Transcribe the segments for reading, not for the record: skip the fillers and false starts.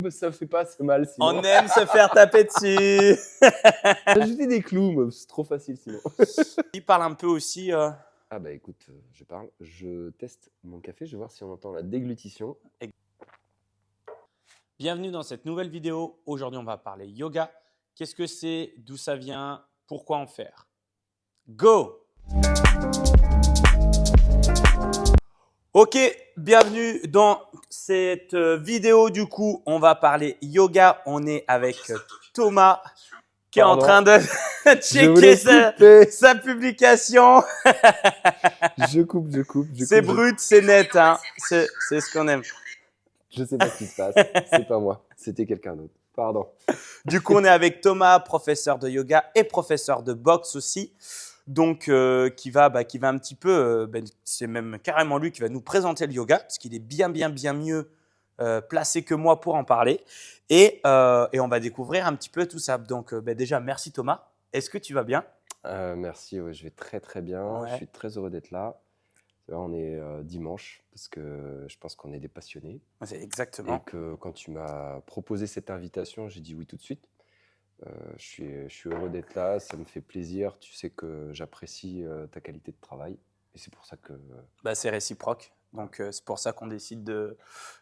Ça fait pas assez mal sinon. On aime se faire taper dessus. Ajouter des clous, mais c'est trop facile sinon. Il parle un peu aussi. Ah bah écoute, je parle. Je teste mon café, je vais voir si on entend la déglutition. Bienvenue dans cette nouvelle vidéo. Aujourd'hui, on va parler yoga. Qu'est-ce que c'est? D'où ça vient? Pourquoi en faire? Go! Ok, bienvenue dans cette vidéo. Du coup, on va parler yoga. On est avec Thomas qui est en train de checker sa publication. Je coupe. C'est brut, c'est net. Hein. C'est ce qu'on aime. Je sais pas ce qui se passe. C'est pas moi. C'était quelqu'un d'autre. Pardon. Du coup, on est avec Thomas, professeur de yoga et professeur de boxe aussi. Donc, qui va un petit peu, c'est même carrément lui qui va nous présenter le yoga, parce qu'il est bien mieux placé que moi pour en parler. Et on va découvrir un petit peu tout ça. Donc, déjà, merci Thomas. Est-ce que tu vas bien? Merci, ouais, je vais très bien. Ouais. Je suis très heureux d'être là. Là, on est dimanche, parce que je pense qu'on est des passionnés. C'est exactement. Et que quand tu m'as proposé cette invitation, j'ai dit oui tout de suite. Je suis heureux d'être là, ça me fait plaisir. Tu sais que j'apprécie ta qualité de travail. Et c'est pour ça que… C'est réciproque. Donc, c'est pour ça qu'on décide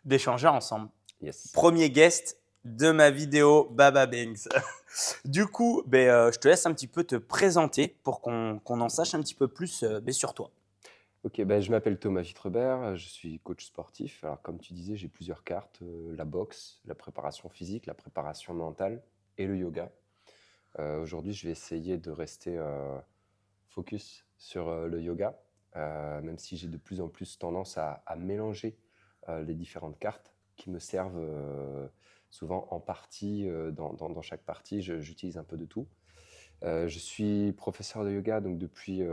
d'échanger ensemble. Yes. Premier guest de ma vidéo Baba Banks. Du coup, je te laisse un petit peu te présenter pour qu'on en sache un petit peu plus sur toi. Ok, je m'appelle Thomas Wittrebert, je suis coach sportif. Alors, comme tu disais, j'ai plusieurs cartes, la boxe, la préparation physique, la préparation mentale et le yoga. Aujourd'hui, je vais essayer de rester focus sur le yoga, même si j'ai de plus en plus tendance à mélanger les différentes cartes qui me servent souvent en partie, dans chaque partie, j'utilise un peu de tout. Je suis professeur de yoga donc depuis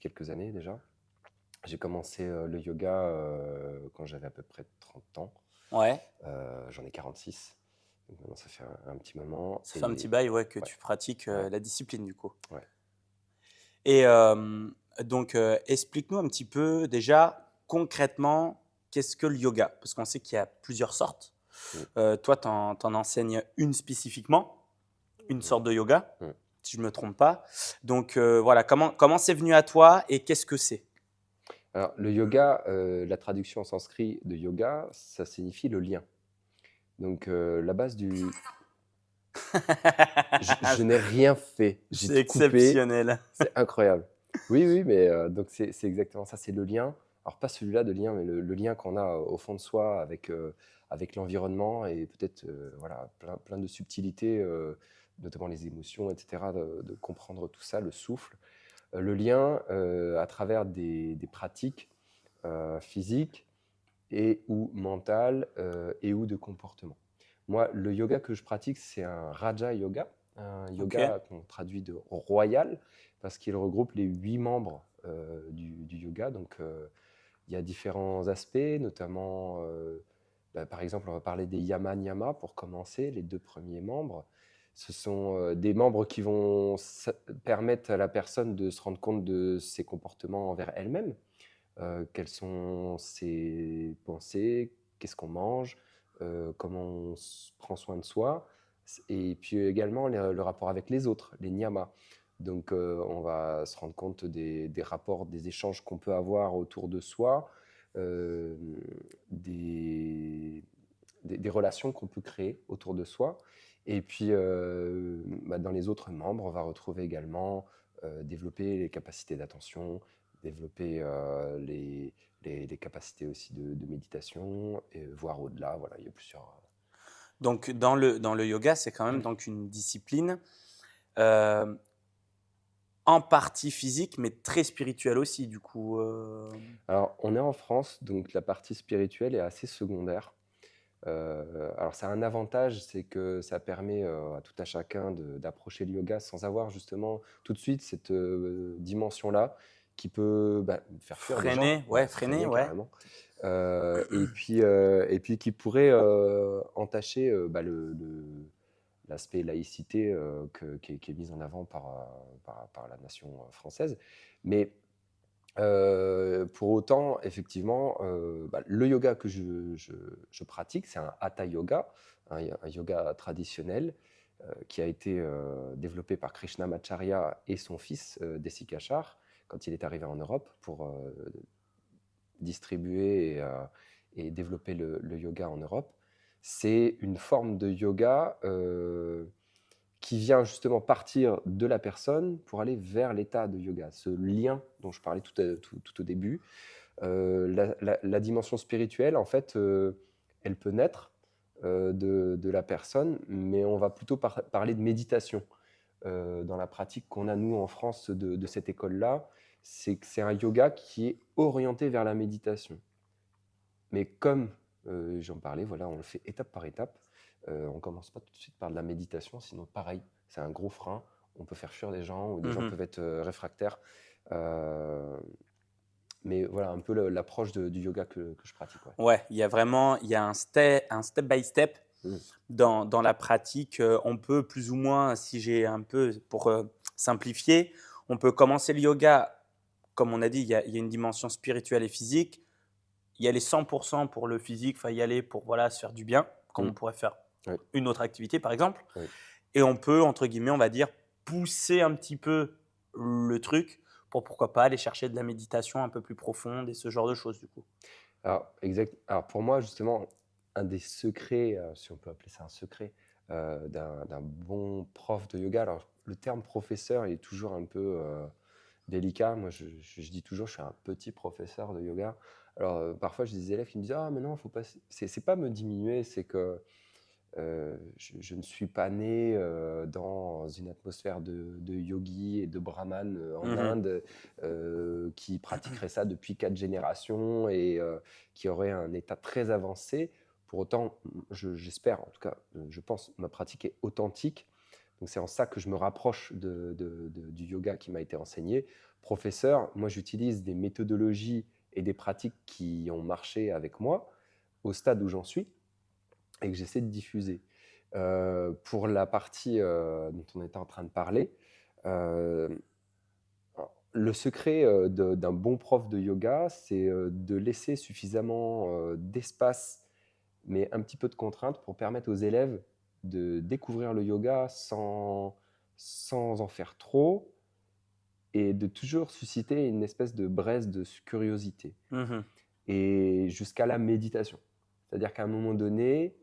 quelques années déjà. J'ai commencé le yoga quand j'avais à peu près 30 ans. Ouais. J'en ai 46. Donc maintenant, ça fait un petit moment. Ça fait un petit bail que tu pratiques la discipline du coup. Ouais. Et donc, explique-nous un petit peu déjà concrètement qu'est-ce que le yoga? Parce qu'on sait qu'il y a plusieurs sortes. Toi, tu en enseignes une spécifiquement, une sorte de yoga, si je ne me trompe pas. Donc, voilà, comment c'est venu à toi et qu'est-ce que c'est? Alors, le yoga, la traduction en sanskrit de yoga, ça signifie le lien. Donc, la base du… Je n'ai rien fait. C'est exceptionnel. C'est incroyable. Oui, mais donc c'est exactement ça, c'est le lien. Alors, pas celui-là de lien, mais le lien qu'on a au fond de soi avec l'environnement et peut-être voilà, plein de subtilités, notamment les émotions, etc., de comprendre tout ça, le souffle. Le lien à travers des pratiques physiques et ou mentales et ou de comportement. Moi, le yoga que je pratique, c'est un Raja Yoga, un yoga qu'on traduit de royal, parce qu'il regroupe les 8 membres du yoga. Donc, il y a différents aspects, notamment, par exemple, on va parler des Yama Niyama pour commencer, les 2 premiers membres. Ce sont des membres qui vont permettre à la personne de se rendre compte de ses comportements envers elle-même. Quelles sont ses pensées, qu'est-ce qu'on mange, comment on prend soin de soi, et puis également le rapport avec les autres, les niyamas. Donc on va se rendre compte des rapports, des échanges qu'on peut avoir autour de soi, des relations qu'on peut créer autour de soi. Et puis dans les autres membres, on va retrouver également développer les capacités d'attention, développer les capacités aussi de méditation, et voir au-delà. Voilà, il y a plusieurs… Donc, dans le yoga, c'est quand même donc une discipline en partie physique, mais très spirituelle aussi, du coup. Alors, on est en France, donc la partie spirituelle est assez secondaire. Alors, ça a un avantage, c'est que ça permet à tout à chacun d'approcher le yoga sans avoir justement tout de suite cette dimension-là qui peut faire fuir des gens. Freiner, carrément. Et puis qui pourrait entacher l'aspect laïcité qui est mis en avant par la nation française. Mais pour autant, effectivement, le yoga que je pratique, c'est un hatha yoga. un yoga traditionnel qui a été développé par Krishnamacharya et son fils Desikachar quand il est arrivé en Europe pour distribuer et développer le yoga en Europe. C'est une forme de yoga qui vient justement partir de la personne pour aller vers l'état de yoga. Ce lien dont je parlais tout au début, la dimension spirituelle, en fait, elle peut naître de la personne, mais on va plutôt parler de méditation. Dans la pratique qu'on a, nous, en France, de cette école-là, c'est que c'est un yoga qui est orienté vers la méditation. Mais comme j'en parlais, voilà, on le fait étape par étape. On ne commence pas tout de suite par de la méditation, sinon pareil, c'est un gros frein. On peut faire fuir des gens ou des gens peuvent être réfractaires. Mais voilà un peu l'approche du yoga que je pratique. Ouais. Ouais, il y a vraiment un step by step dans la pratique. On peut plus ou moins, si j'ai un peu pour simplifier, on peut commencer le yoga, comme on a dit, il y a une dimension spirituelle et physique. Il y a les 100% pour le physique, il faut y aller pour se faire du bien, comme on pourrait faire une autre activité par exemple. Et on peut, entre guillemets, on va dire, pousser un petit peu le truc pour pourquoi pas aller chercher de la méditation un peu plus profonde et ce genre de choses du coup. Alors, Alors pour moi, justement, un des secrets, si on peut appeler ça un secret, d'un bon prof de yoga, alors le terme professeur il est toujours un peu délicat. Moi, je dis toujours, je suis un petit professeur de yoga. Alors, parfois, j'ai des élèves qui me disent: «Ah, mais non, faut pas». C'est pas me diminuer, c'est que je ne suis pas né dans une atmosphère de yogi et de brahman en Inde qui pratiquerait ça depuis 4 générations et qui aurait un état très avancé. Pour autant, j'espère, en tout cas, je pense, ma pratique est authentique. Donc c'est en ça que je me rapproche du yoga qui m'a été enseigné. Professeur, moi j'utilise des méthodologies et des pratiques qui ont marché avec moi au stade où j'en suis et que j'essaie de diffuser. Pour la partie dont on était en train de parler, euh, le secret d'un bon prof de yoga, c'est de laisser suffisamment d'espace, mais un petit peu de contrainte pour permettre aux élèves de découvrir le yoga sans en faire trop et de toujours susciter une espèce de braise de curiosité et jusqu'à la méditation. C'est-à-dire qu'à un moment donné,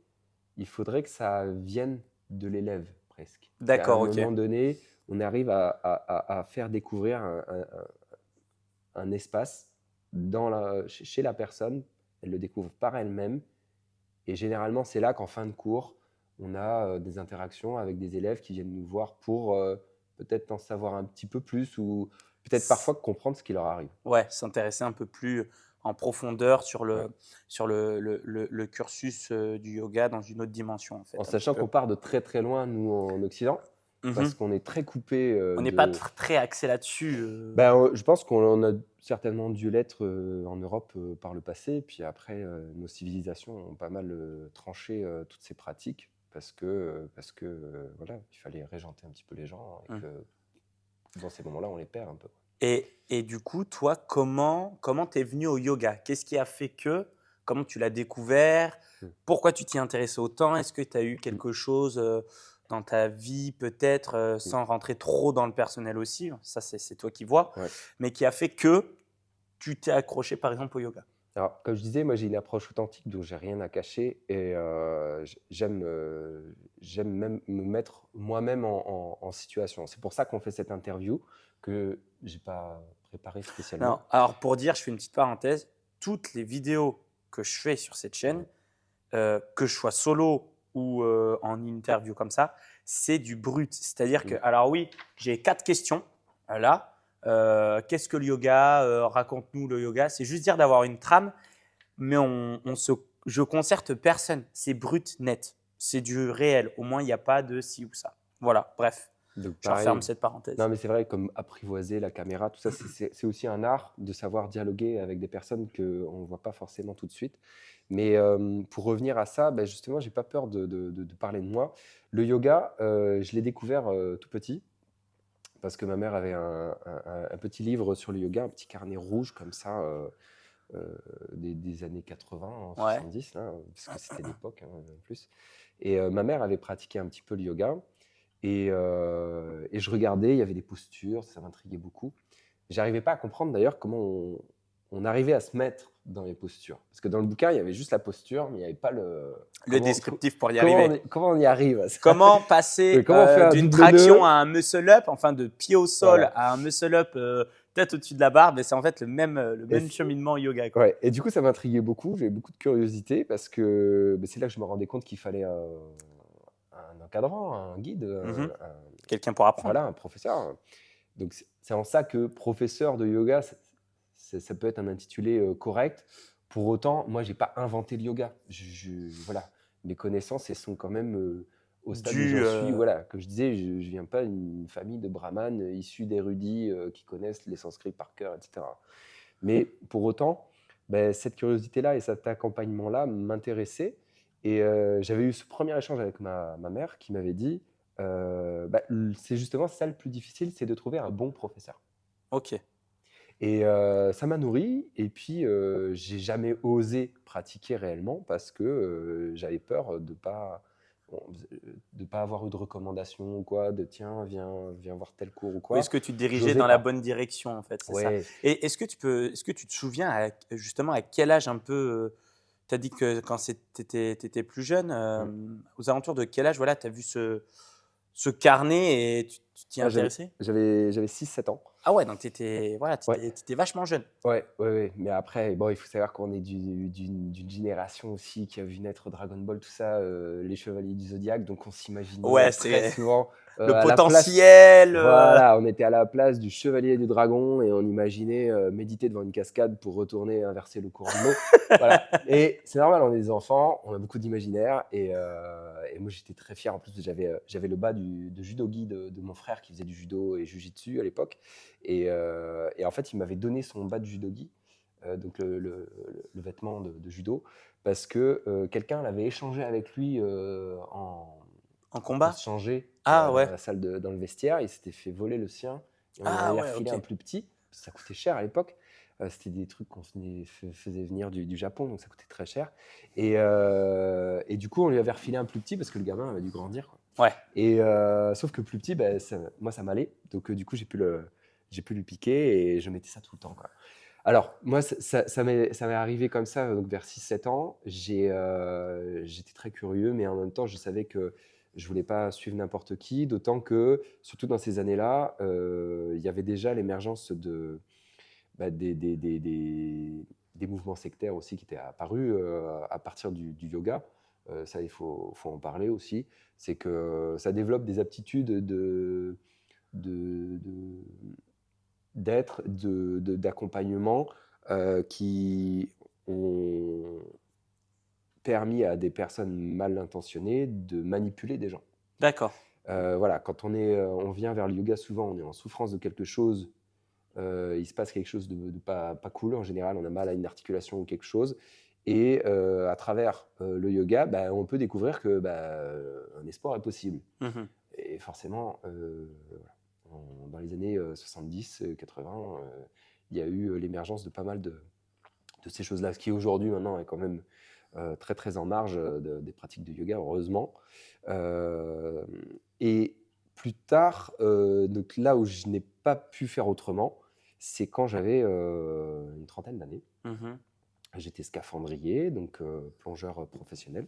il faudrait que ça vienne de l'élève presque. Qu'à un D'accord, ok. moment donné, on arrive à faire découvrir un espace chez la personne, elle le découvre par elle-même. Et généralement, c'est là qu'en fin de cours, on a des interactions avec des élèves qui viennent nous voir pour peut-être en savoir un petit peu plus ou peut-être parfois comprendre ce qui leur arrive. Ouais, s'intéresser un peu plus en profondeur sur Ouais. le cursus du yoga dans une autre dimension en fait. En Un petit sachant peu. qu'on part de très très loin, nous, en Occident, parce qu'on est très coupé On n'est pas de... très axé là-dessus. Je pense qu'on a certainement dû l'être en Europe par le passé. Puis après, nos civilisations ont pas mal tranché toutes ces pratiques parce que voilà, il fallait régenter un petit peu les gens et que dans ces moments-là, on les perd un peu. Et du coup, toi, comment t'es venu au yoga? Qu'est-ce qui a fait que? Comment tu l'as découvert? Mm. Pourquoi tu t'y intéressais autant? Est-ce que tu as eu Mm. quelque chose dans ta vie, peut-être, sans rentrer trop dans le personnel aussi, ça c'est toi qui vois, Ouais. mais qui a fait que tu t'es accroché par exemple au yoga? Alors, comme je disais, moi j'ai une approche authentique, donc j'ai rien à cacher et j'aime même me mettre moi-même en situation. C'est pour ça qu'on fait cette interview que j'ai pas préparée Non, spécialement. alors pour dire, je fais une petite parenthèse, toutes les vidéos que je fais sur cette chaîne, que je sois solo ou en interview comme ça, c'est du brut. C'est-à-dire que, alors oui, j'ai 4 questions là. Qu'est-ce que le yoga? Raconte-nous le yoga. C'est juste dire d'avoir une trame, mais je concerte personne. C'est brut, net. C'est du réel. Au moins, il n'y a pas de ci ou ça. Voilà, bref. Donc Je referme pareil. cette parenthèse. Non, mais c'est vrai, comme apprivoiser la caméra, tout ça, c'est aussi un art de savoir dialoguer avec des personnes qu'on ne voit pas forcément tout de suite. Mais pour revenir à ça, ben justement, j'ai pas peur de parler de moi. Le yoga, je l'ai découvert tout petit, parce que ma mère avait un petit livre sur le yoga, un petit carnet rouge comme ça, des années 80, Ouais. 70, là, parce que c'était l'époque en plus. Et ma mère avait pratiqué un petit peu le yoga. Et je regardais, il y avait des postures, ça m'intriguait beaucoup. J'arrivais pas à comprendre d'ailleurs comment on arrivait à se mettre dans les postures. Parce que dans le bouquin, il y avait juste la posture, mais il n'y avait pas Le descriptif pour y arriver. comment on y arrive à ça. Comment Oui, passer comment on fait un d'une double traction nœud. à un muscle-up, enfin de pied au sol Voilà. à un muscle-up tête au-dessus de la barre, mais c'est en fait le Et même cheminement yoga, quoi. ouais. Et du coup, ça m'intriguait beaucoup. J'avais beaucoup de curiosité parce que c'est là que je me rendais compte qu'il fallait un encadrant, un guide, Mhm. Quelqu'un pour apprendre. voilà, un professeur. Donc, c'est en ça que professeur de yoga, ça peut être un intitulé correct. Pour autant, moi, j'ai pas inventé le yoga. Voilà, mes connaissances, elles sont quand même au stade où Du, j'en suis. Voilà, comme je disais, je viens pas d'une famille de brahmanes issus d'érudits qui connaissent les sanskrit par cœur, etc. Mais pour autant, cette curiosité-là et cet accompagnement-là m'intéressaient. Et j'avais eu ce premier échange avec ma mère qui m'avait dit c'est justement ça le plus difficile, c'est de trouver un bon professeur. Ok. Et ça m'a nourri. Et puis, j'ai jamais osé pratiquer réellement parce que j'avais peur bon, de pas avoir eu de recommandation ou quoi, de tiens, viens voir tel cours ou Oui, quoi. est-ce que tu te dirigeais J'osais dans la pas. bonne direction, en fait, c'est ça. Ouais. Et est-ce que tu te souviens justement à quel âge un peu, tu as dit que quand tu étais plus jeune, Mm. aux alentours de quel âge, voilà, tu as vu ce carnet et tu t'y es Ah, j'avais, intéressé? j'avais 6-7 ans. Ah ouais, donc tu étais, voilà, Ouais. t'étais vachement jeune. Ouais, ouais, ouais. Mais après, bon, il faut savoir qu'on est d'une génération aussi qui a vu naître Dragon Ball, tout ça, les Chevaliers du Zodiaque. Donc, on s'imaginait Ouais, très c'est souvent le à la place. potentiel. Voilà, on était à la place du Chevalier du Dragon et on imaginait méditer devant une cascade pour retourner inverser le courant de l'eau. Voilà. Et c'est normal, on est des enfants, on a beaucoup d'imaginaire. Et moi, j'étais très fier. En plus, j'avais le bas de judogi de mon frère qui faisait du judo et jujitsu à l'époque. Et en fait, il m'avait donné son bas de judogi, donc le vêtement de judo, parce que quelqu'un l'avait échangé avec lui En pour qu'il combat? se changeait Ah dans ouais. la salle dans le vestiaire. Il s'était fait voler le sien et on lui en Ah avait ouais, refilé ok. un plus petit. Ça coûtait cher à l'époque. C'était des trucs qu'on faisait venir du Japon, donc ça coûtait très cher. Et du coup, on lui avait refilé un plus petit parce que le gamin avait dû grandir, quoi. Ouais. Et sauf que plus petit, moi, ça m'allait. Donc, du coup, j'ai pu lui piquer et je mettais ça tout le temps, quoi. Alors, moi, ça m'est arrivé comme ça, donc vers 6-7 ans. J'étais très curieux, mais en même temps, je savais que je voulais pas suivre n'importe qui, d'autant que, surtout dans ces années-là, il y avait déjà l'émergence des mouvements sectaires aussi qui étaient apparus à partir du yoga. Ça, faut en parler aussi. C'est que ça développe des aptitudes de- de- d'être, d'accompagnement qui ont permis à des personnes mal intentionnées de manipuler des gens. D'accord. Voilà, quand on vient vers le yoga, souvent on est en souffrance de quelque chose, il se passe quelque chose de pas cool. En général, on a mal à une articulation ou quelque chose. Et à travers le yoga, on peut découvrir que un espoir est possible. Mhm. Et forcément, voilà, dans les années 70, 80, il y a eu l'émergence de pas mal de ces choses-là, ce qui aujourd'hui maintenant est quand même très très en marge des pratiques de yoga, heureusement. Euh, et plus tard, donc là où je n'ai pas pu faire autrement, c'est quand j'avais une trentaine d'années. Mhm. J'étais scaphandrier, donc plongeur professionnel.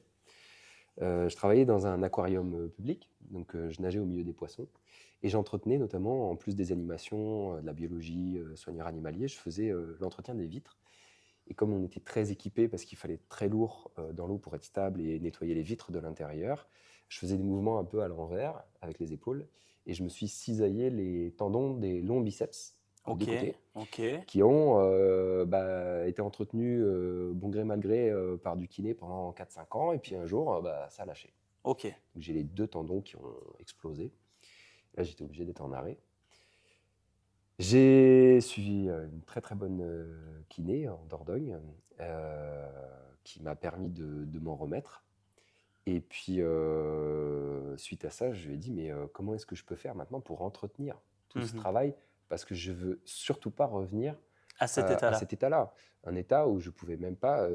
Je travaillais dans un aquarium public, donc je nageais au milieu des poissons. Et j'entretenais notamment, en plus des animations, de la biologie, soigneur animalier, je faisais l'entretien des vitres. Et comme on était très équipé, parce qu'il fallait être très lourd dans l'eau pour être stable et nettoyer les vitres de l'intérieur, je faisais des mouvements un peu à l'envers avec les épaules. Et je me suis cisaillé les tendons des longs biceps des deux Ok. côtés, Ok. qui ont été entretenus bon gré mal gré par du kiné pendant 4-5 ans. Et puis un jour, ça a lâché. Ok. Donc j'ai les deux tendons qui ont explosé. Là, j'étais obligé d'être en arrêt. J'ai suivi une très très bonne kiné en Dordogne qui m'a permis de m'en remettre. Et puis, suite à ça, je lui ai dit, mais comment est-ce que je peux faire maintenant pour entretenir tout ce Mhm. travail? Parce que je veux surtout pas revenir À cet à état-là. cet état-là. Un état où je pouvais même pas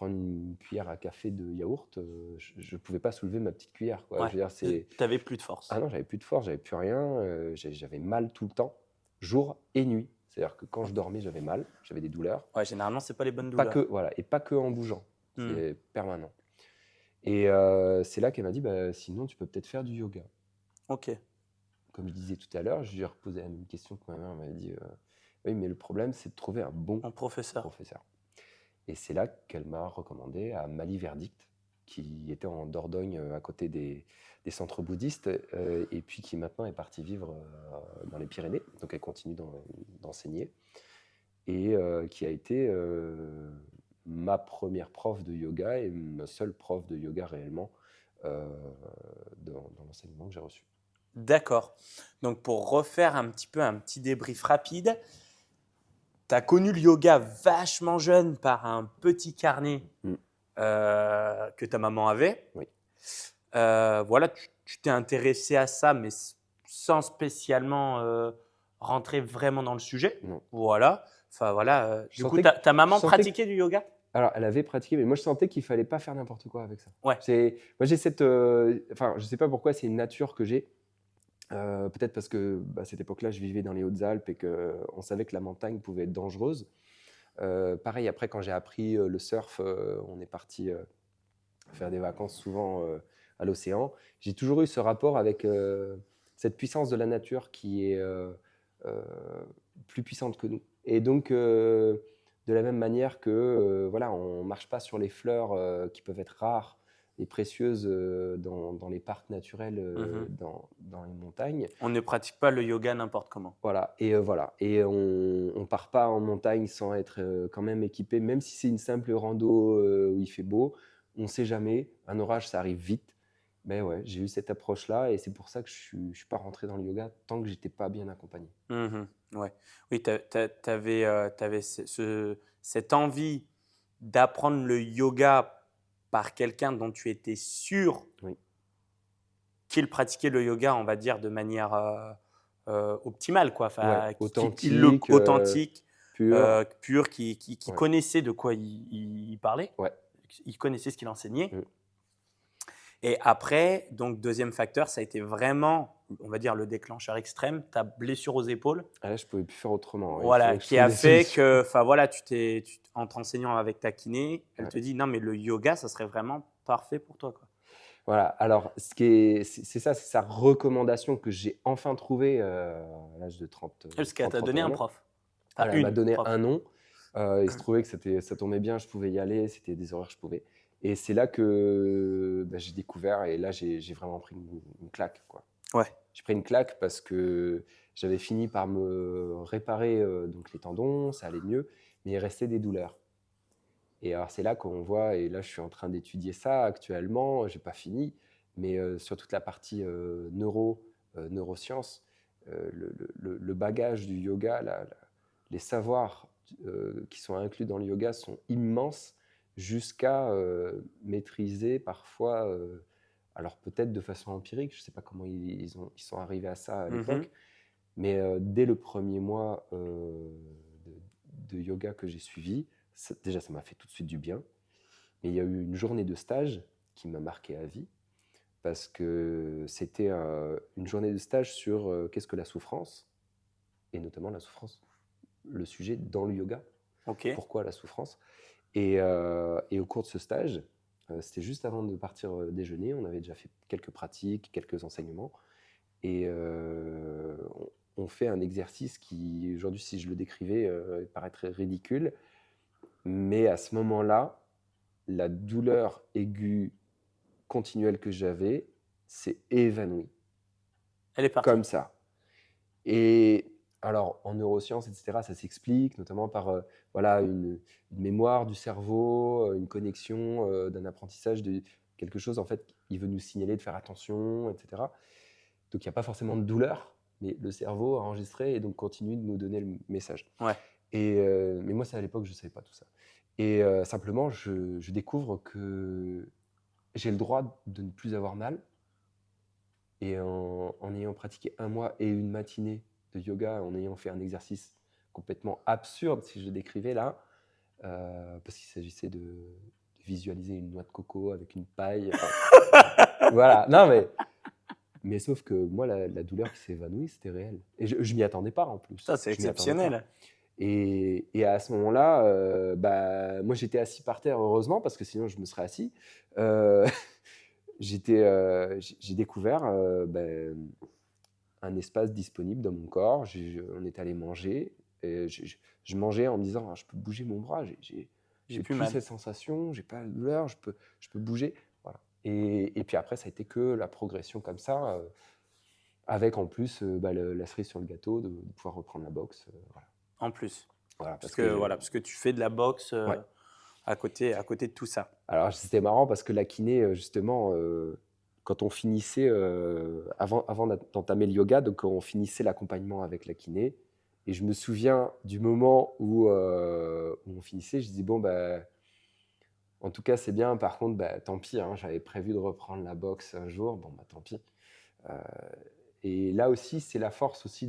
prendre une cuillère à café de yaourt, je pouvais pas soulever ma petite cuillère, quoi. Ouais. Je veux dire, c'est T'avais plus de force. ah non, j'avais plus de force, j'avais plus rien, j'avais mal tout le temps, jour et nuit. C'est-à-dire que quand je dormais, j'avais mal, j'avais des douleurs. Ouais, généralement, c'est pas les bonnes Pas que douleurs. voilà et pas que en bougeant, Hmm. c'est permanent et c'est là qu'elle m'a dit: «Bah, sinon tu peux peut-être faire du yoga». Ok. Comme je disais tout à l'heure, je lui ai reposé la même question que ma mère m'avait dit, «Oui, mais le problème, c'est de trouver un bon Un professeur. professeur» et c'est là qu'elle m'a recommandé à Mali Verdict, qui était en Dordogne, à côté des centres bouddhistes, et puis qui maintenant est partie vivre, dans les Pyrénées. Donc elle continue d'enseigner et qui a été, ma première prof de yoga et ma seule prof de yoga réellement, heu, dans l'enseignement que j'ai reçu. D'accord. Donc, pour refaire un petit peu un petit débrief rapide, tu as connu le yoga vachement jeune par un petit carnet Mmh. que ta maman avait. Oui. Voilà, tu t'es intéressé à ça, mais sans spécialement rentrer vraiment dans le sujet. Non. Voilà. Enfin, voilà. Je Du coup, sentais ta je maman sentais pratiquait du yoga? alors elle avait pratiqué, mais moi je sentais qu'il fallait pas faire n'importe quoi avec ça. Ouais. Moi j'ai cette, enfin je sais pas pourquoi, c'est une nature que j'ai, peut-être parce que, bah, à cette époque-là, je vivais dans les Hautes-Alpes et qu'on savait que la montagne pouvait être dangereuse. Pareil après quand j'ai appris, le surf, on est parti, faire des vacances souvent, à l'océan. J'ai toujours eu ce rapport avec, cette puissance de la nature qui est, heu, plus puissante que nous et donc de la même manière que, voilà, on marche pas sur les fleurs, qui peuvent être rares et précieuses, dans les parcs naturels, Mhm. dans les montagnes. On ne pratique pas le yoga n'importe comment. Voilà et on part pas en montagne sans être, quand même équipé, même si c'est une simple rando, où il fait beau, on sait jamais, un orage ça arrive vite. Mais ouais, j'ai eu cette approche-là et c'est pour ça que je suis pas rentré dans le yoga tant que j'étais pas bien accompagné. Mhm. Ouais. Oui, tu avais cette envie d'apprendre le yoga par quelqu'un dont tu étais sûr Oui, qu'il pratiquait le yoga, on va dire, de manière optimale, quoi. ouais, Enfin, qui le authentique, authentique, pur, pur, qui ouais, connaissait de quoi il parlait, ouais, il connaissait ce qu'il enseignait. mmh. Et après, donc deuxième facteur, ça a été vraiment, on va dire, le déclencheur extrême, ta blessure aux épaules, Ah là, je pouvais plus faire autrement, ouais, il voilà, fallait que je qui trouve a des fait solutions. que, enfin voilà, en te renseignant avec ta kiné, elle Ouais. te dit non, mais le yoga, ça serait vraiment parfait pour toi, quoi. Voilà, alors ce qui est c'est ça, c'est sa recommandation que j'ai enfin trouvée, à l'âge de Parce qu'elle t'a donné 30-31 un ans. prof, enfin Voilà, elle m'a une donné prof. un nom, il se trouvait que ça tombait bien, je pouvais y aller, c'était des horaires, je pouvais et c'est là que, bah, j'ai découvert et là j'ai vraiment pris une claque, quoi. Ouais. J'ai pris une claque parce que j'avais fini par me réparer, donc les tendons, ça allait mieux, mais il restait des douleurs et alors c'est là qu'on voit et là je suis en train d'étudier ça actuellement, j'ai pas fini, mais sur toute la partie, neurosciences, le bagage du yoga, les savoirs, qui sont inclus dans le yoga sont immenses jusqu'à, maîtriser parfois, alors peut-être de façon empirique, je ne sais pas comment ils sont arrivés à ça à Mhm. l'époque, mais dès le premier mois, de yoga que j'ai suivi, déjà ça m'a fait tout de suite du bien. Mais il y a eu une journée de stage qui m'a marqué à vie parce que c'était, une journée de stage sur, qu'est-ce que la souffrance et notamment la souffrance, le sujet dans le yoga. Ok. Pourquoi la souffrance? Et au cours de ce stage, c'était juste avant de partir, déjeuner, on avait déjà fait quelques pratiques, quelques enseignements et on fait un exercice qui aujourd'hui, si je le décrivais, paraîtrait ridicule. Mais à ce moment-là, la douleur aiguë continuelle que j'avais s'est évanouie, Elle est partie. comme ça. Et alors, en neurosciences, et cetera, ça s'explique notamment par, voilà, une mémoire du cerveau, une connexion, d'un apprentissage de quelque chose, en fait, il veut nous signaler de faire attention, et cetera. Donc il y a pas forcément de douleur, mais le cerveau a enregistré et donc continue de nous donner le message. Ouais. Et mais moi, c'est à l'époque, je ne savais pas tout ça. Et simplement, je découvre que j'ai le droit de ne plus avoir mal et en ayant pratiqué un mois et une matinée de yoga, en ayant fait un exercice complètement absurde, si je le décrivais là, parce qu'il s'agissait de visualiser une noix de coco avec une paille. Enfin, voilà. Non, mais sauf que moi, la douleur qui s'est évanouie, c'était réel. Et je m'y attendais pas en plus. Ça, c'est Je m'y attendais pas. exceptionnel. Et à ce moment-là, bah, moi, j'étais assis par terre, heureusement, parce que sinon, je me serais assis. Euh, j'ai découvert ben, un espace disponible dans mon corps. On est allé manger. Et je mangeais en me disant, ah, je peux bouger mon bras. J'ai Plus plus mal. cette sensation, j'ai pas la douleur, je peux bouger. Voilà. Et puis après, ça a été que la progression comme ça, avec en plus bah, la cerise sur le gâteau de pouvoir reprendre la boxe. Voilà. En plus. Voilà, Parce que, voilà, parce que tu fais de la boxe Ouais. à côté de tout ça. Alors c'était marrant parce que la kiné, justement, quand on finissait, avant d'entamer le yoga, donc on finissait l'accompagnement avec la kiné. Et je me souviens du moment où on finissait, je dis bon, bah, en tout cas c'est bien, par contre, bah, tant pis, hein, j'avais prévu de reprendre la boxe un jour, bon, bah, tant pis. Euh, et là aussi, c'est la force aussi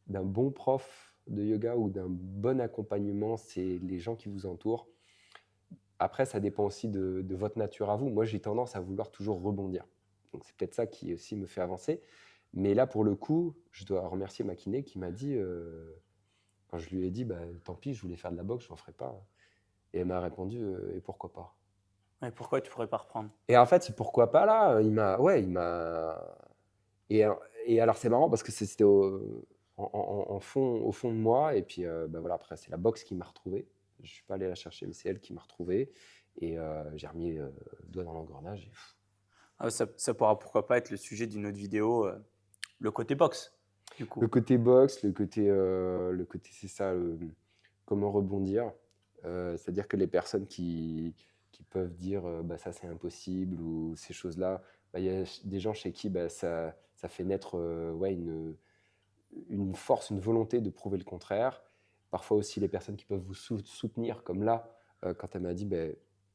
d'un bon prof de yoga ou d'un bon accompagnement, c'est les gens qui vous entourent. Après, ça dépend aussi de votre nature à vous. Moi, j'ai tendance à vouloir toujours rebondir. Donc, c'est peut-être ça qui aussi me fait avancer. Mais là, pour le coup, je dois remercier ma kiné qui m'a dit, quand je lui ai dit, bah, tant pis, je voulais faire de la boxe, je n'en ferai pas. Et elle m'a répondu, et pourquoi pas? Mais pourquoi tu pourrais pas reprendre? Et en fait, ce pourquoi pas là, il m'a. Et, et alors, c'est marrant parce que c'était au fond de moi. Et puis, bah, voilà, après, c'est la boxe qui m'a retrouvé. Je ne suis pas allé la chercher, mais c'est elle qui m'a retrouvé. Et j'ai remis le doigt dans l'engrenage. Ça pourra pourquoi pas être le sujet d'une autre vidéo, le côté boxe, du coup. Le côté boxe, le côté c'est ça, comment rebondir. C'est-à-dire que les personnes qui peuvent dire bah, ça c'est impossible ou ces choses-là, bah, il y a des gens chez qui bah, ça fait naître ouais, une force, une volonté de prouver le contraire. Parfois aussi les personnes qui peuvent vous soutenir, comme là, quand elle m'a dit bah,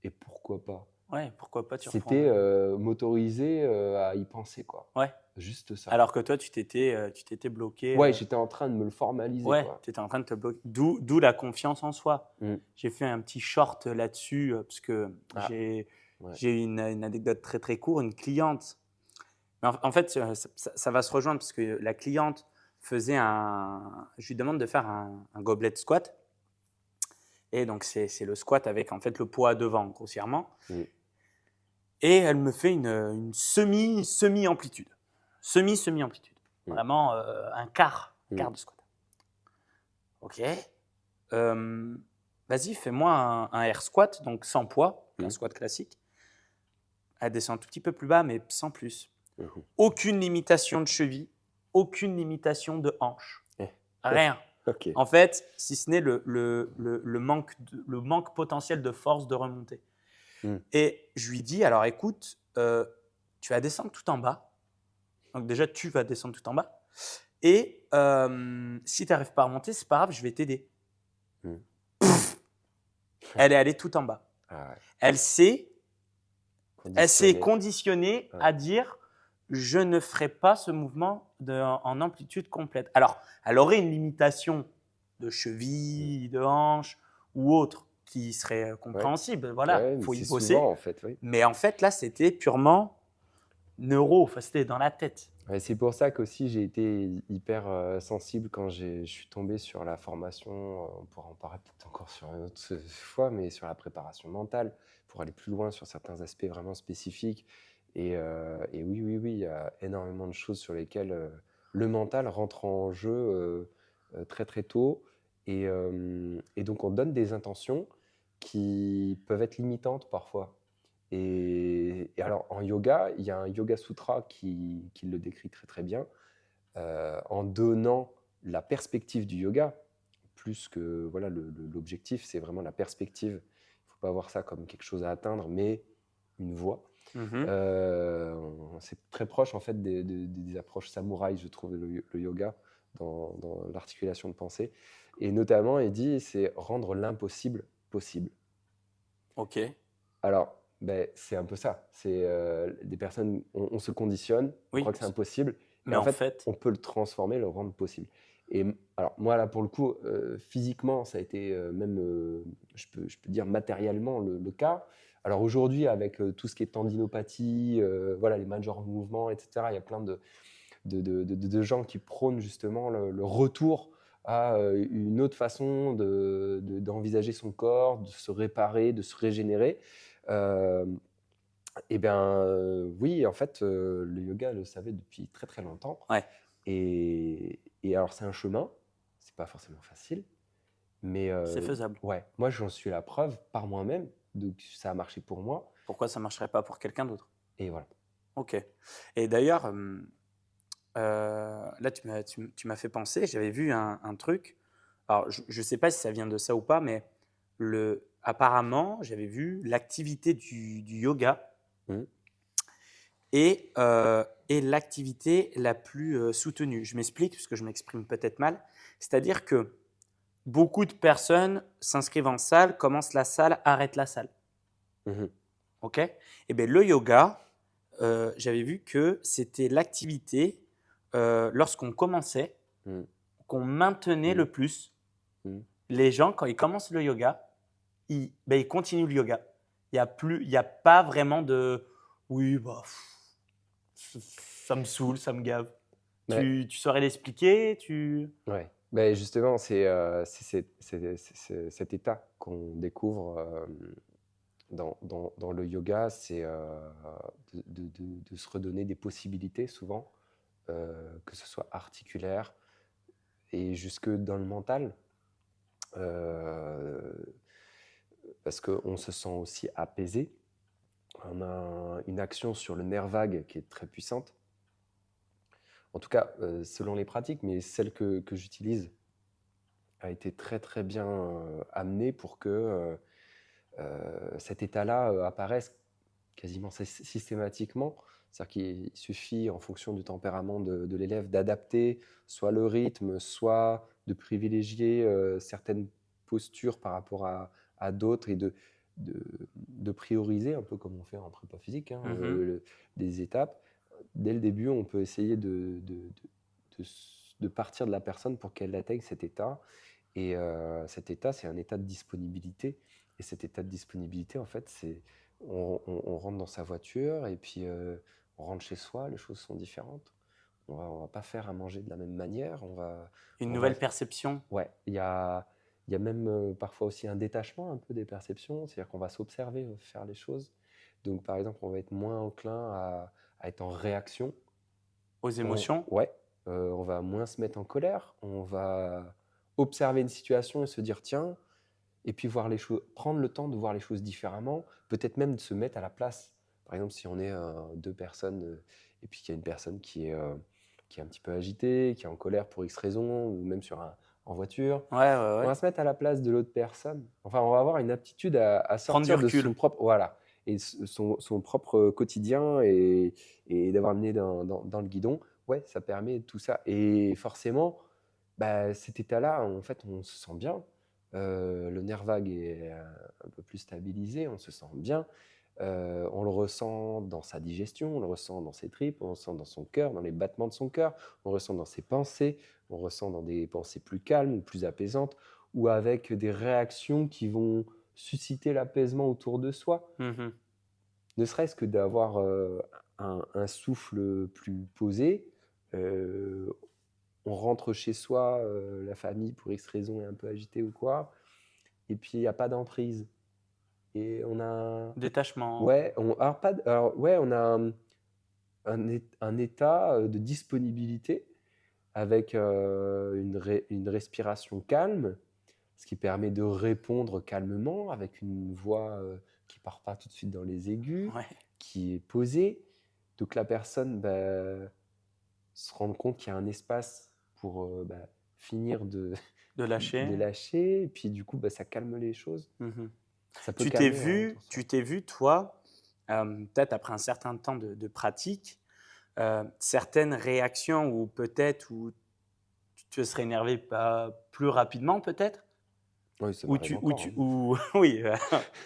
et pourquoi pas. Ouais, pourquoi pas tu C'était reprends. m'autoriser à y penser, quoi. Ouais. Juste ça. Alors que toi, tu t'étais bloqué. Ouais, j'étais en train de me le formaliser, Ouais, quoi. tu étais en train de te bloquer. D'où la confiance en soi. Mm. J'ai fait un petit short là-dessus parce que Ah, j'ai ouais. j'ai une anecdote très très courte. Une cliente, mais en fait, ça va se rejoindre parce que la cliente faisait je lui demande de faire un goblet squat. Et donc, c'est le squat avec en fait le poids devant, grossièrement. Mm. Et elle me fait une semi-amplitude. Semi-amplitude. Mm. Vraiment un quart de squat. Ok. Vas-y, fais-moi un air squat, donc sans poids, un squat classique. Elle descend un tout petit peu plus bas, mais sans plus. Aucune limitation de cheville, aucune limitation de hanche. Rien. Ok. En fait, si ce n'est le manque potentiel de force de remontée. Et je lui dis, alors écoute, tu vas descendre tout en bas. Donc déjà, tu vas descendre tout en bas. Et si tu n'arrives pas à remonter, c'est pas grave, je vais t'aider. Elle est allée tout en bas. Ah ouais. Elle s'est conditionnée à dire, je ne ferai pas ce mouvement en amplitude complète. Alors, elle aurait une limitation de cheville, de hanche ou autre qui serait compréhensible. Voilà, il faut y bosser. Souvent, en fait, oui. Mais en fait, là, c'était purement neuro, enfin, c'était dans la tête. Ouais, c'est pour ça qu'aussi j'ai été hyper sensible quand je suis tombé sur la formation, on pourra en parler peut-être encore sur une autre fois, mais sur la préparation mentale, pour aller plus loin sur certains aspects vraiment spécifiques. Et oui, il y a énormément de choses sur lesquelles le mental rentre en jeu très très tôt. Et donc on donne des intentions qui peuvent être limitantes parfois. Et alors, en yoga, il y a un Yoga Sutra qui le décrit très très bien, en donnant la perspective du yoga, plus que voilà, l'objectif, c'est vraiment la perspective. Il ne faut pas voir ça comme quelque chose à atteindre, mais une voie. C'est très proche en fait des approches samouraïs, je trouve, le yoga, dans l'articulation de pensée. Et notamment, il dit, c'est rendre l'impossible possible. Ok. Alors, ben, c'est un peu ça. C'est des personnes, on se conditionne, on croit que c'est impossible, mais en fait, on peut le transformer, le rendre possible. Alors moi, là, pour le coup, physiquement, ça a été même, je peux dire matériellement le cas. Alors aujourd'hui, avec tout ce qui est tendinopathie, voilà, les major mouvements, etc., il y a plein de gens qui prônent justement le retour à une autre façon d'envisager son corps, de se réparer, de se régénérer. Euh, et bien, oui, en fait, le yoga le savait depuis très très longtemps. Ouais, Et alors, c'est un chemin, c'est pas forcément facile, mais c'est faisable. ouais, moi j'en suis la preuve par moi-même, donc ça a marché pour moi, Pourquoi ça ne marcherait pas pour quelqu'un d'autre? et voilà. Ok. Et d'ailleurs, là, tu m'as fait penser, j'avais vu un truc. Alors, je ne sais pas si ça vient de ça ou pas, mais apparemment, j'avais vu l'activité du yoga Mhm. est l'activité la plus soutenue. Je m'explique, parce que je m'exprime peut-être mal. C'est-à-dire que beaucoup de personnes s'inscrivent en salle, commencent la salle, arrêtent la salle. Mhm. Ok. Et bien, le yoga, j'avais vu que c'était l'activité, lorsqu'on commençait, Mhm. qu'on maintenait Mhm. le plus. Mhm. Les gens, quand ils commencent le yoga, ils continuent le yoga. Il y a pas vraiment de oui, bah, ça me saoule, ça me gave. Mais Tu saurais l'expliquer, ouais, mais justement, c'est cet état qu'on découvre dans le yoga, c'est de se redonner des possibilités souvent, que ce soit articulaire et jusque dans le mental. euh, Parce qu'on se sent aussi apaisé. On a une action sur le nerf vague qui est très puissante. En tout cas, selon les pratiques, mais celle que j'utilise a été très très bien amenée pour que cet état-là apparaisse quasiment systématiquement. C'est-à-dire qu'il suffit, en fonction du tempérament de l'élève, d'adapter soit le rythme, soit de privilégier certaines postures par rapport à d'autres et de, de prioriser, un peu comme on fait en prépa physique, hein, Mhm. des étapes. Dès le début, on peut essayer de, de partir de la personne pour qu'elle atteigne cet état. Et cet état, c'est un état de disponibilité. Et cet état de disponibilité, en fait, c'est on rentre dans sa voiture et puis on rentre chez soi, les choses sont différentes. On va pas faire à manger de la même manière. Une On va, nouvelle perception. ouais, il y a même parfois aussi un détachement un peu des perceptions, c'est-à-dire qu'on va s'observer faire les choses. Donc, par exemple, on va être moins enclin à être en réaction. Aux émotions. Ouais, on va moins se mettre en colère, on va observer une situation et se dire tiens, et puis voir les choses, prendre le temps de voir les choses différemment, peut-être même de se mettre à la place. Par exemple, si on est deux personnes et puis qu'il y a une personne qui est un petit peu agitée, qui est en colère pour X raison, ou même en voiture, Ouais, ouais, on ouais. va se mettre à la place de l'autre personne. Enfin, on va avoir une aptitude à Prendre du sortir de recul. son propre, voilà, et son propre quotidien et d'avoir le nez dans le guidon. Ouais, ça permet tout ça. Et forcément, bah, cet état-là, en fait, on se sent bien. Le nerf vague est un peu plus stabilisé, on se sent bien. On le ressent dans sa digestion, on le ressent dans ses tripes, on le ressent dans son cœur, dans les battements de son cœur, on le ressent dans ses pensées, on le ressent dans des pensées plus calmes ou plus apaisantes, ou avec des réactions qui vont susciter l'apaisement autour de soi. Mhm. Ne serait-ce que d'avoir un souffle plus posé. euh, on rentre chez soi, la famille pour X raison est un peu agitée ou quoi, et puis il n'y a pas d'emprise. Et on a, Détachement. ouais, alors pas, alors, ouais, on a un état de disponibilité avec une respiration calme, ce qui permet de répondre calmement avec une voix qui part pas tout de suite dans les aigus, Ouais. qui est posée. Donc la personne se rend compte qu'il y a un espace pour finir De de lâcher. lâcher, et puis du coup, ça calme les choses. Mhm. Ça peut calmer autour de soi. Tu t'es vu, toi, peut-être après un certain temps de pratique, certaines réactions ou peut-être où tu te serais énervé pas plus rapidement, peut-être. Oui, ça Ou m'arrive tu, ou encore, tu, hein. ou, oui,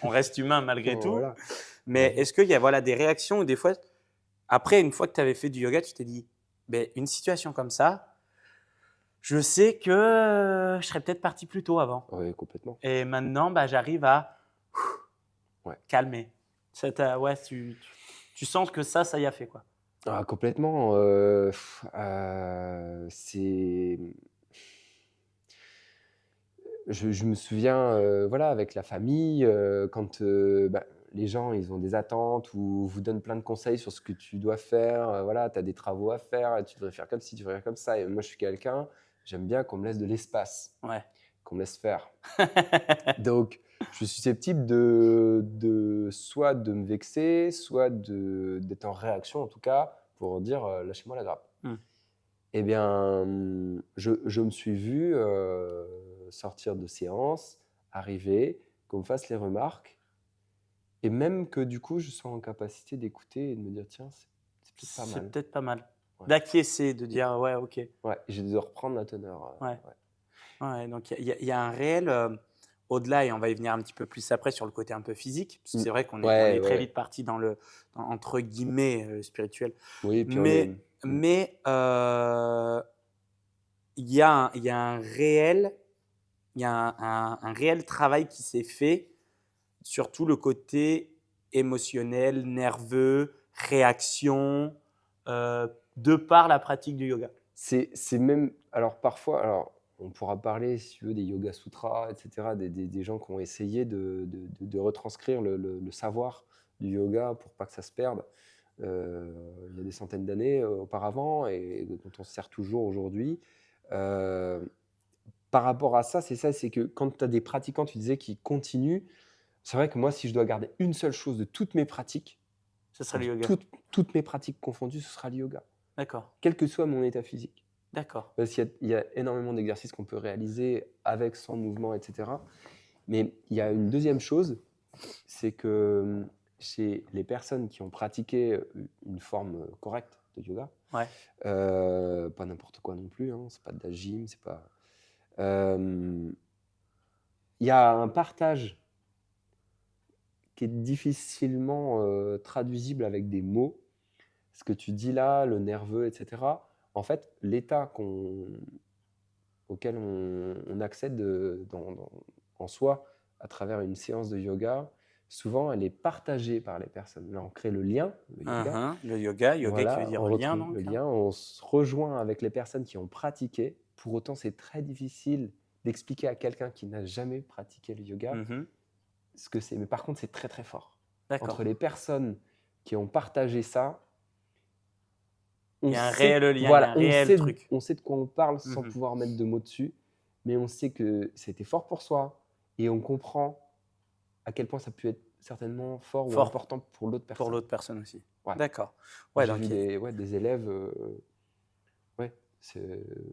on reste humain malgré Bon, tout. voilà. Mais Ouais. est-ce qu'il y a voilà, des réactions où des fois, après, une fois que tu avais fait du yoga, tu t'es dit, ben, une situation comme ça, Je sais que je serais peut-être parti plus tôt avant. Oui, complètement. Et maintenant, bah, j'arrive à Ouais. calmer. Ouais, tu sens que ça y a fait, quoi. Ah, complètement. C'est. Je me souviens, voilà, avec la famille, quand bah, les gens ils ont des attentes ou vous donnent plein de conseils sur ce que tu dois faire. Voilà, tu as des travaux à faire, tu devrais faire comme ci, tu devrais faire comme ça. Et moi, je suis quelqu'un, j'aime bien qu'on me laisse de l'espace, Ouais. qu'on me laisse faire. Donc, je suis susceptible soit de me vexer, soit d'être en réaction, en tout cas, pour dire lâchez-moi la grappe. Hmm. Eh bien, je me suis vu sortir de séance, arriver, qu'on me fasse les remarques, et même que du coup, je sois en capacité d'écouter et de me dire tiens, c'est peut-être pas C'est mal. peut-être pas mal. Ouais. D'acquiescer, de dire ouais, ok. Ouais, j'ai dû reprendre la teneur. Ouais. Ouais. Ouais, donc il y a un réel, au-delà, et on va y venir un petit peu plus après sur le côté un peu physique, parce que Mm. c'est vrai qu'on Ouais, est très ouais. vite parti entre guillemets, spirituel. Oui, et puis on est. Mais il y a un réel, il y a un réel travail qui s'est fait, surtout le côté émotionnel, nerveux, réaction, de par la pratique du yoga. C'est même. Alors parfois, on pourra parler, si tu veux, des Yoga Sutras, etc., des gens qui ont essayé de retranscrire le savoir du yoga pour pas que ça se perde. Il y a des centaines d'années auparavant et dont on se sert toujours aujourd'hui. Euh, Par rapport à ça, c'est que quand tu as des pratiquants, tu disais, qui continuent, c'est vrai que moi, si je dois garder une seule chose de toutes mes pratiques, Ce serait de le yoga. toutes mes pratiques confondues, ce sera le yoga, D'accord, quel que soit mon état physique. d'accord. Parce qu'il y a énormément d'exercices qu'on peut réaliser avec, sans mouvement, etc. Mais il y a une deuxième chose, c'est que chez les personnes qui ont pratiqué une forme correcte de yoga, Ouais. pas n'importe quoi non plus, hein, c'est pas de la gym, c'est pas. Il y a un partage qui est difficilement traduisible avec des mots. Ce que tu dis là, le nerveux, etc. En fait, l'état auquel on accède en soi à travers une séance de yoga, souvent elle est partagée par les personnes. Là, on crée le lien, le yoga. Le yoga qui veut Voilà, dire on lien, retrouve donc. le Hein. lien, on se rejoint avec les personnes qui ont pratiqué. Pour autant, c'est très difficile d'expliquer à quelqu'un qui n'a jamais pratiqué le yoga Mhm. ce que c'est. Mais par contre, c'est très très fort. D'accord. Entre les personnes qui ont partagé ça, Il y a un réel lien, il y a voilà, un réel truc. on sait de quoi on parle sans Mhm. pouvoir mettre de mots dessus, mais on sait que c'était fort pour soi et on comprend à quel point ça peut être certainement fort ou Fort important pour l'autre pour personne. l'autre personne aussi. Ouais. D'accord. Ouais, J'ai donc, vu des élèves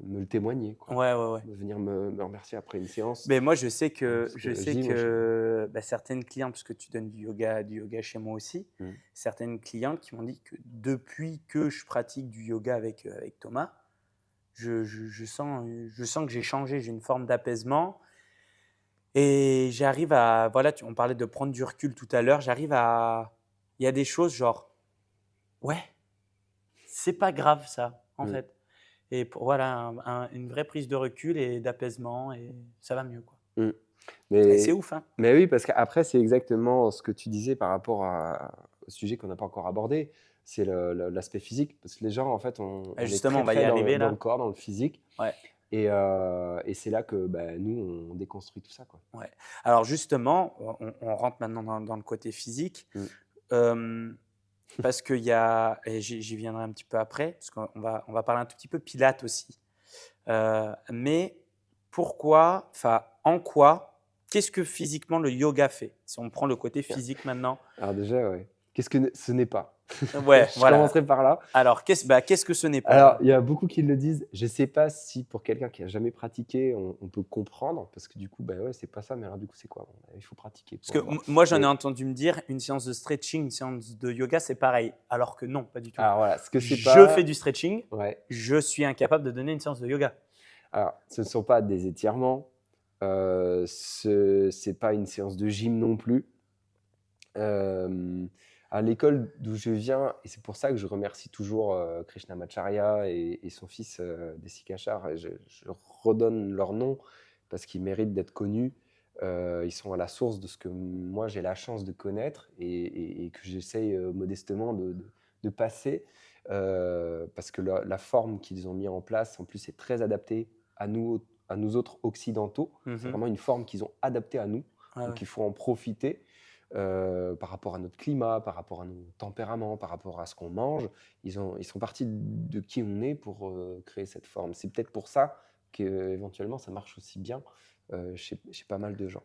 me le témoigner, quoi. ouais. De venir me remercier après une séance. Mais moi, je sais que, Parce que la gym, je- bah, certaines clientes, parce que tu donnes du yoga chez moi aussi, Mm. certaines clientes qui m'ont dit que depuis que je pratique du yoga avec Thomas, je sens que j'ai changé, j'ai une forme d'apaisement. Et j'arrive à, voilà, on parlait de prendre du recul tout à l'heure, il y a des choses genre, ouais, c'est pas grave ça, en Mm. fait. Et voilà, une vraie prise de recul et d'apaisement, et ça va mieux, quoi. Mm. Et c'est ouf, hein. Mais oui, parce qu'après, c'est exactement ce que tu disais par rapport au sujet qu'on n'a pas encore abordé, c'est l'aspect physique. Parce que les gens, en fait, on est Justement, très, on va y très arriver dans le là. corps, dans le physique. Ouais, Et c'est là que nous, on déconstruit tout ça, quoi. ouais. Alors justement, on rentre maintenant dans le côté physique. Mm. Euh, Parce qu'il y a, et j'y viendrai un petit peu après, parce on va parler un tout petit peu pilates aussi. Mais pourquoi, enfin, en quoi, qu'est-ce que physiquement le yoga fait? Si on prend le côté physique maintenant. Alors déjà, ouais. Qu'est-ce que ce n'est pas? Ouais, Je voilà. commencerai par là. Alors, qu'est-ce que ce n'est pas Alors, alors? il y a beaucoup qui le disent. Je ne sais pas si pour quelqu'un qui n'a jamais pratiqué, on peut comprendre, parce que du coup, ouais, c'est pas ça, mais alors du coup, c'est quoi? Bon, il faut pratiquer Parce pour que voir. moi, j'en ai Mais- entendu me dire, une séance de stretching, une séance de yoga, c'est pareil. Alors que non, pas du tout. Alors voilà, ce que c'est Je pas. fais du stretching, Ouais. je suis incapable de donner une séance de yoga. Alors, ce ne sont pas des étirements. C'est pas une séance de gym non plus. À l'école d'où je viens, et c'est pour ça que je remercie toujours Krishnamacharya et son fils Desikachar, et je redonne leur nom parce qu'ils méritent d'être connus. Ils sont à la source de ce que moi j'ai la chance de connaître et que j'essaye modestement de passer, parce que la forme qu'ils ont mis en place, en plus, est très adaptée à nous autres occidentaux. C'est Mhm. vraiment une forme qu'ils ont adaptée à nous, Ah donc ouais. il faut en profiter. Par rapport à notre climat, par rapport à nos tempéraments, par rapport à ce qu'on mange. Ils sont partis de qui on est pour créer cette forme. C'est peut-être pour ça qu'éventuellement ça marche aussi bien chez pas mal de gens.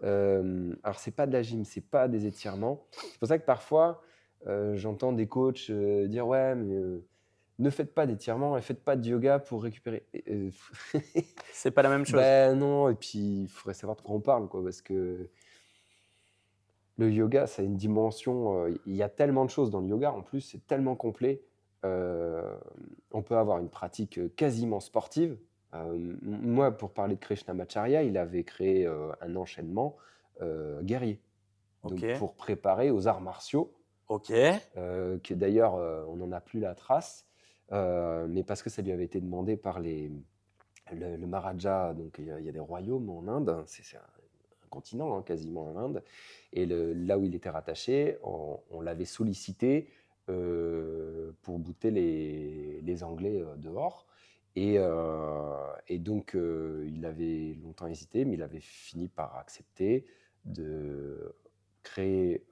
Alors c'est pas de la gym, c'est pas des étirements. C'est pour ça que parfois j'entends des coachs dire ouais mais ne faites pas d'étirements et faites pas de yoga pour récupérer. C'est pas la même chose. Ben non, et puis il faudrait savoir de quoi on parle, quoi, parce que le yoga, ça a une dimension, il y a tellement de choses dans le yoga, en plus, c'est tellement complet. Heu, on peut avoir une pratique, quasiment sportive. Moi, pour parler de Krishnamacharya, il avait créé, un enchaînement, guerrier. Ok, Donc pour préparer aux arts martiaux, ok, que d'ailleurs, on n'en a plus la trace, mais parce que ça lui avait été demandé par le Maharaja, donc il y a des royaumes en Inde, hein, c'est un continent, hein, quasiment en Inde, et là où il était rattaché, on l'avait sollicité pour bouter les Anglais dehors. Et donc, il avait longtemps hésité, mais il avait fini par accepter de créer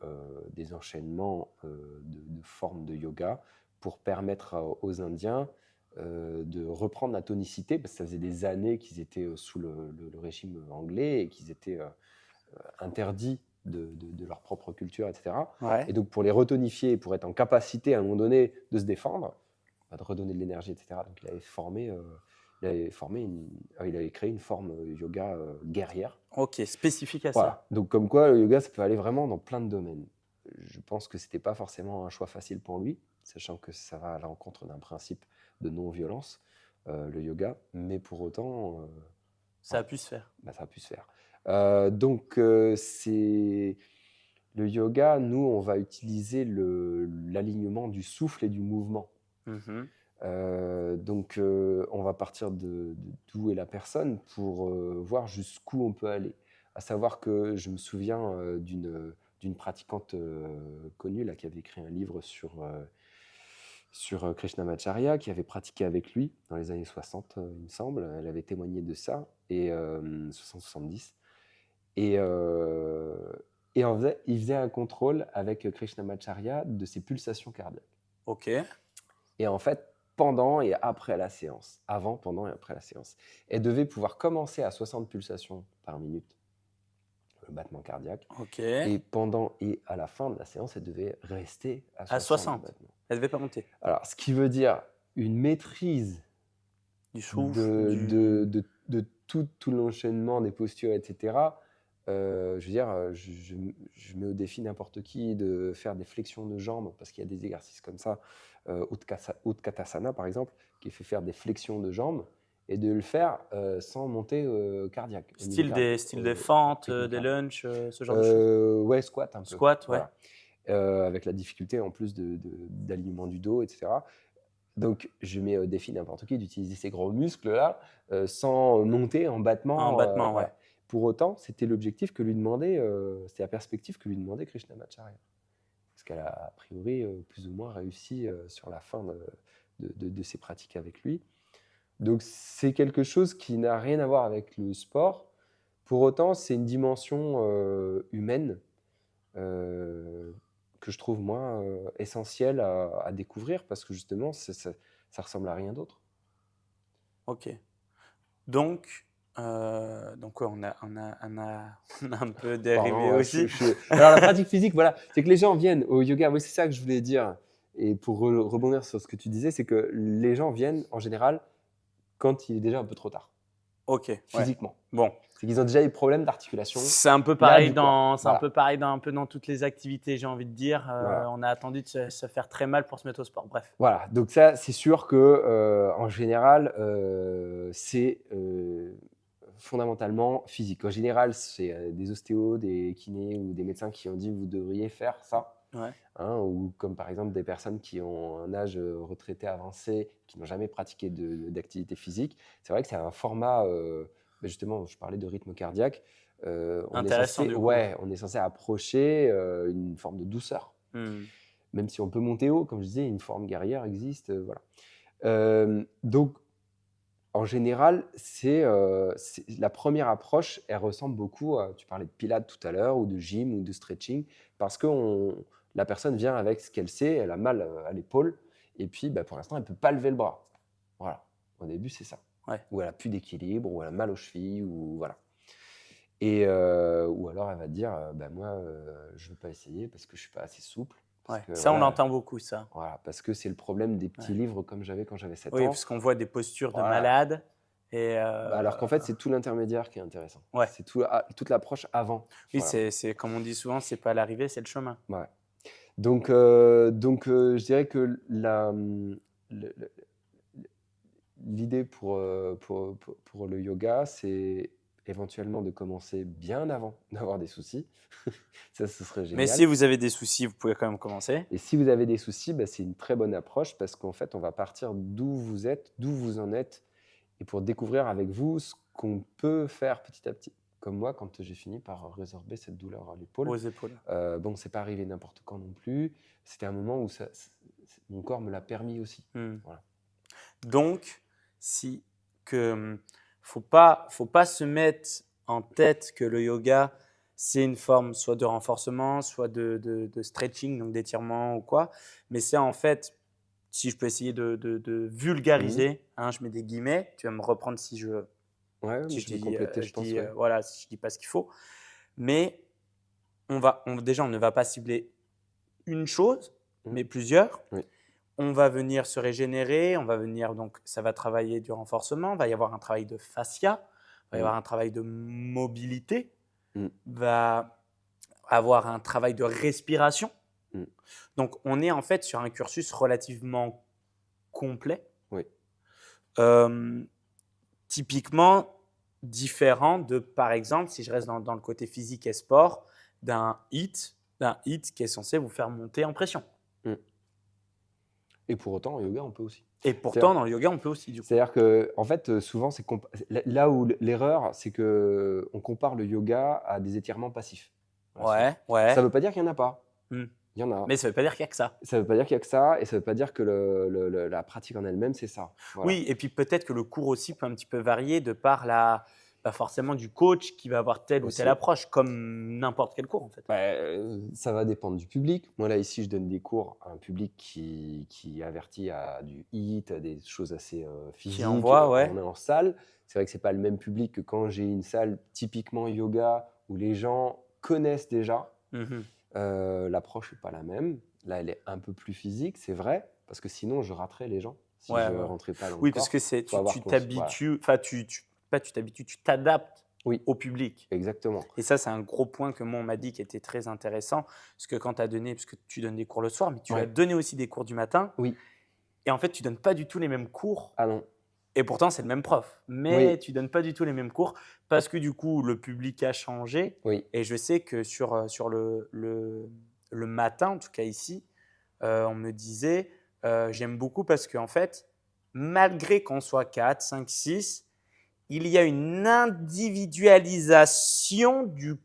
des enchaînements de formes de yoga pour permettre aux Indiens de reprendre la tonicité, parce que ça faisait des années qu'ils étaient sous le régime anglais et qu'ils étaient interdits de leur propre culture, etc. ouais. Et donc pour les retonifier, pour être en capacité à un moment donné de se défendre, de redonner de l'énergie, etc. Donc il avait créé une forme yoga guerrière. Ok, spécifique à ça. Voilà. Donc comme quoi le yoga, ça peut aller vraiment dans plein de domaines. Je pense que c'était pas forcément un choix facile pour lui, sachant que ça va à l'encontre d'un principe de non-violence, le yoga, mais pour autant, Ça a voilà, pu se faire. bah, ça a pu se faire. Donc c'est le yoga, nous, on va utiliser l'alignement du souffle et du mouvement. Mhm. Donc on va partir de d'où est la personne pour voir jusqu'où on peut aller. À savoir que je me souviens d'une pratiquante connue là, qui avait écrit un livre sur Krishnamacharya, qui avait pratiqué avec lui dans les années 60, il me semble. Elle avait témoigné de ça, et 60-70. Et, euh, et il faisait un contrôle avec Krishnamacharya de ses pulsations cardiaques. Ok, Et en fait, pendant et après la séance, avant, pendant et après la séance, elle devait pouvoir commencer à 60 pulsations par minute, le battement cardiaque, ok. et pendant et à la fin de la séance, elle devait rester à À 60 60. battements. Elle devait pas monter. Alors, ce qui veut dire une maîtrise Du souffle, de tout l'enchaînement des postures, etc. Je veux dire, je mets au défi n'importe qui de faire des flexions de jambes, parce qu'il y a des exercices comme ça, Utkatasana par exemple, qui fait faire des flexions de jambes, et de le faire sans montée cardiaque, au niveau style des fentes, rythme des cardiaque. lunges, ce genre de choses. Ouais, squat un peu, Squat, ouais. voilà. Avec la difficulté en plus d'alignement du dos, etc. Donc, je mets au défi n'importe qui d'utiliser ces gros muscles-là sans monter en En battement. battement, ouais. Voilà. Pour autant, c'était l'objectif que lui demandait, c'était la perspective que lui demandait Krishnamacharya. Parce qu'elle a priori plus ou moins réussi sur la fin de ses pratiques avec lui. Donc, c'est quelque chose qui n'a rien à voir avec le sport. Pour autant, c'est une dimension humaine euh, que je trouve, moi, essentielle à découvrir, parce que justement, ça ressemble à rien d'autre. Ok. Donc ouais, on a un peu dérivé Pardon, aussi. Alors, la pratique physique, voilà, c'est que les gens viennent au yoga. Oui, c'est ça que je voulais dire. Et pour rebondir sur ce que tu disais, c'est que les gens viennent en général quand il est déjà un peu trop tard, Ok, ouais. physiquement. Bon, C'est qu'ils ont déjà des problèmes d'articulation. c'est un peu Il y a pareil du corps. dans, c'est un Voilà. peu pareil dans un peu dans toutes les activités, j'ai envie de dire. Voilà. On a attendu de se faire très mal pour se mettre au sport. Bref. Voilà, donc ça, c'est sûr que en général, c'est fondamentalement physique. En général, c'est des ostéos, des kinés ou des médecins qui ont dit vous devriez faire ça. Ouais. hein, ou comme par exemple des personnes qui ont un âge retraité avancé, qui n'ont jamais pratiqué d'activité physique. C'est vrai que c'est un format, justement, je parlais de rythme cardiaque, Intéressant du coup. on est censé approcher une forme de douceur. Hmm. Même si on peut monter haut, comme je disais, une forme guerrière existe, voilà. Donc, en général, c'est la première approche, elle ressemble beaucoup à, tu parlais de pilates tout à l'heure, ou de gym, ou de stretching, parce que la personne vient avec ce qu'elle sait, elle a mal à l'épaule, et puis bah, pour l'instant, elle ne peut pas lever le bras. Voilà, au début, c'est ça. Ouais. Ou elle a plus d'équilibre, ou elle a mal aux chevilles, ou voilà. Ou alors elle va dire, bah, moi, je ne veux pas essayer parce que je ne suis pas assez souple. Parce Ouais. que, Ça, on voilà, entend beaucoup, ça. voilà, parce que c'est le problème des petits Ouais. livres comme j'avais quand j'avais 7 Oui, ans. parce qu'on voit des postures de Voilà. malades. Et Bah, alors qu'en fait, c'est tout l'intermédiaire qui est intéressant. ouais. C'est toute l'approche avant. Oui, Voilà. c'est comme on dit souvent, c'est pas l'arrivée, c'est le chemin. Ouais. Donc, je dirais que le- le- l'idée pour le yoga, c'est éventuellement de commencer bien avant d'avoir des soucis. Ça, ce serait Mais génial. si vous avez des soucis, vous pouvez quand même commencer. Et si vous avez des soucis, bah, c'est une très bonne approche parce qu'en fait, on va partir d'où vous êtes, d'où vous en êtes, et pour découvrir avec vous ce qu'on peut faire petit à petit. Comme moi, quand j'ai fini par résorber cette douleur à l'épaule, Aux épaules. bon, c'est pas arrivé n'importe quand non plus. C'était un moment où mon corps me l'a permis aussi. Hmm. Voilà. Donc, si que faut pas se mettre en tête que le yoga c'est une forme soit de renforcement, soit de stretching, donc d'étirement ou quoi. Mais c'est en fait, si je peux essayer de Mhm. vulgariser, hein, je mets des guillemets. Tu vas me reprendre si je Ouais, si mais je je vais dis compléter, je pense, ouais. voilà si je dis pas ce qu'il faut. Mais déjà on ne va pas cibler une chose, Mhm. mais plusieurs. Oui. On va venir se régénérer, on va venir donc ça va travailler du renforcement, il va y avoir un travail de fascia, il va y Mhm. avoir un travail de mobilité, Mhm. va avoir un travail de respiration. Mhm. Donc on est en fait sur un cursus relativement complet, Oui. euh, typiquement différent de par exemple si je reste dans le côté physique et sport d'un hit qui est censé vous faire monter en pression. Mhm. Et pour autant, en yoga, on peut aussi. Et C'est-à-dire pourtant dans le yoga on peut aussi du coup. C'est-à-dire que, en fait, souvent, là où l'erreur, c'est que on compare le yoga à des étirements passifs. Voilà, Ouais, ça ouais. veut pas dire qu'il y en a pas. Hmm. Il y en a. Mais ça ne veut pas dire qu'il n'y a que ça. Ça veut pas dire qu'il y a que ça, et ça veut pas dire que la pratique en elle-même, c'est ça. Voilà. Oui, et puis peut-être que le cours aussi peut un petit peu varier de par la, pas forcément du coach qui va avoir telle ou telle Aussi. approche, comme n'importe quel cours en fait. Bah, ça va dépendre du public. Moi, là, ici, je donne des cours à un public qui est averti à du HIIT, à des choses assez Qui physiques. envoie, On ouais. est en salle. C'est vrai que c'est pas le même public que quand j'ai une salle typiquement yoga où les gens connaissent déjà. Mhm. L'approche n'est pas la même. Là, elle est un peu plus physique, c'est vrai, parce que sinon, je raterais les gens si Ouais, je ouais. rentrais pas dans le Oui, parce corps. que c'est, Faut avoir tu voilà. t'habitues, enfin, pas tu t'habitues, tu t'adaptes Oui, au public. exactement. Et ça, c'est un gros point que moi, on m'a dit qui était très intéressant. Parce que quand tu as donné, parce que tu donnes des cours le soir, mais tu as Ouais. donné aussi des cours du matin. Oui. Et en fait, tu donnes pas du tout les mêmes cours. Ah non. Et pourtant, c'est le même prof. Mais Oui. tu donnes pas du tout les mêmes cours parce que du coup, le public a changé. Oui. Et je sais que sur le matin, en tout cas ici, on me disait, j'aime beaucoup parce qu'en fait, malgré qu'on soit 4, 5, 6, il y a une individualisation du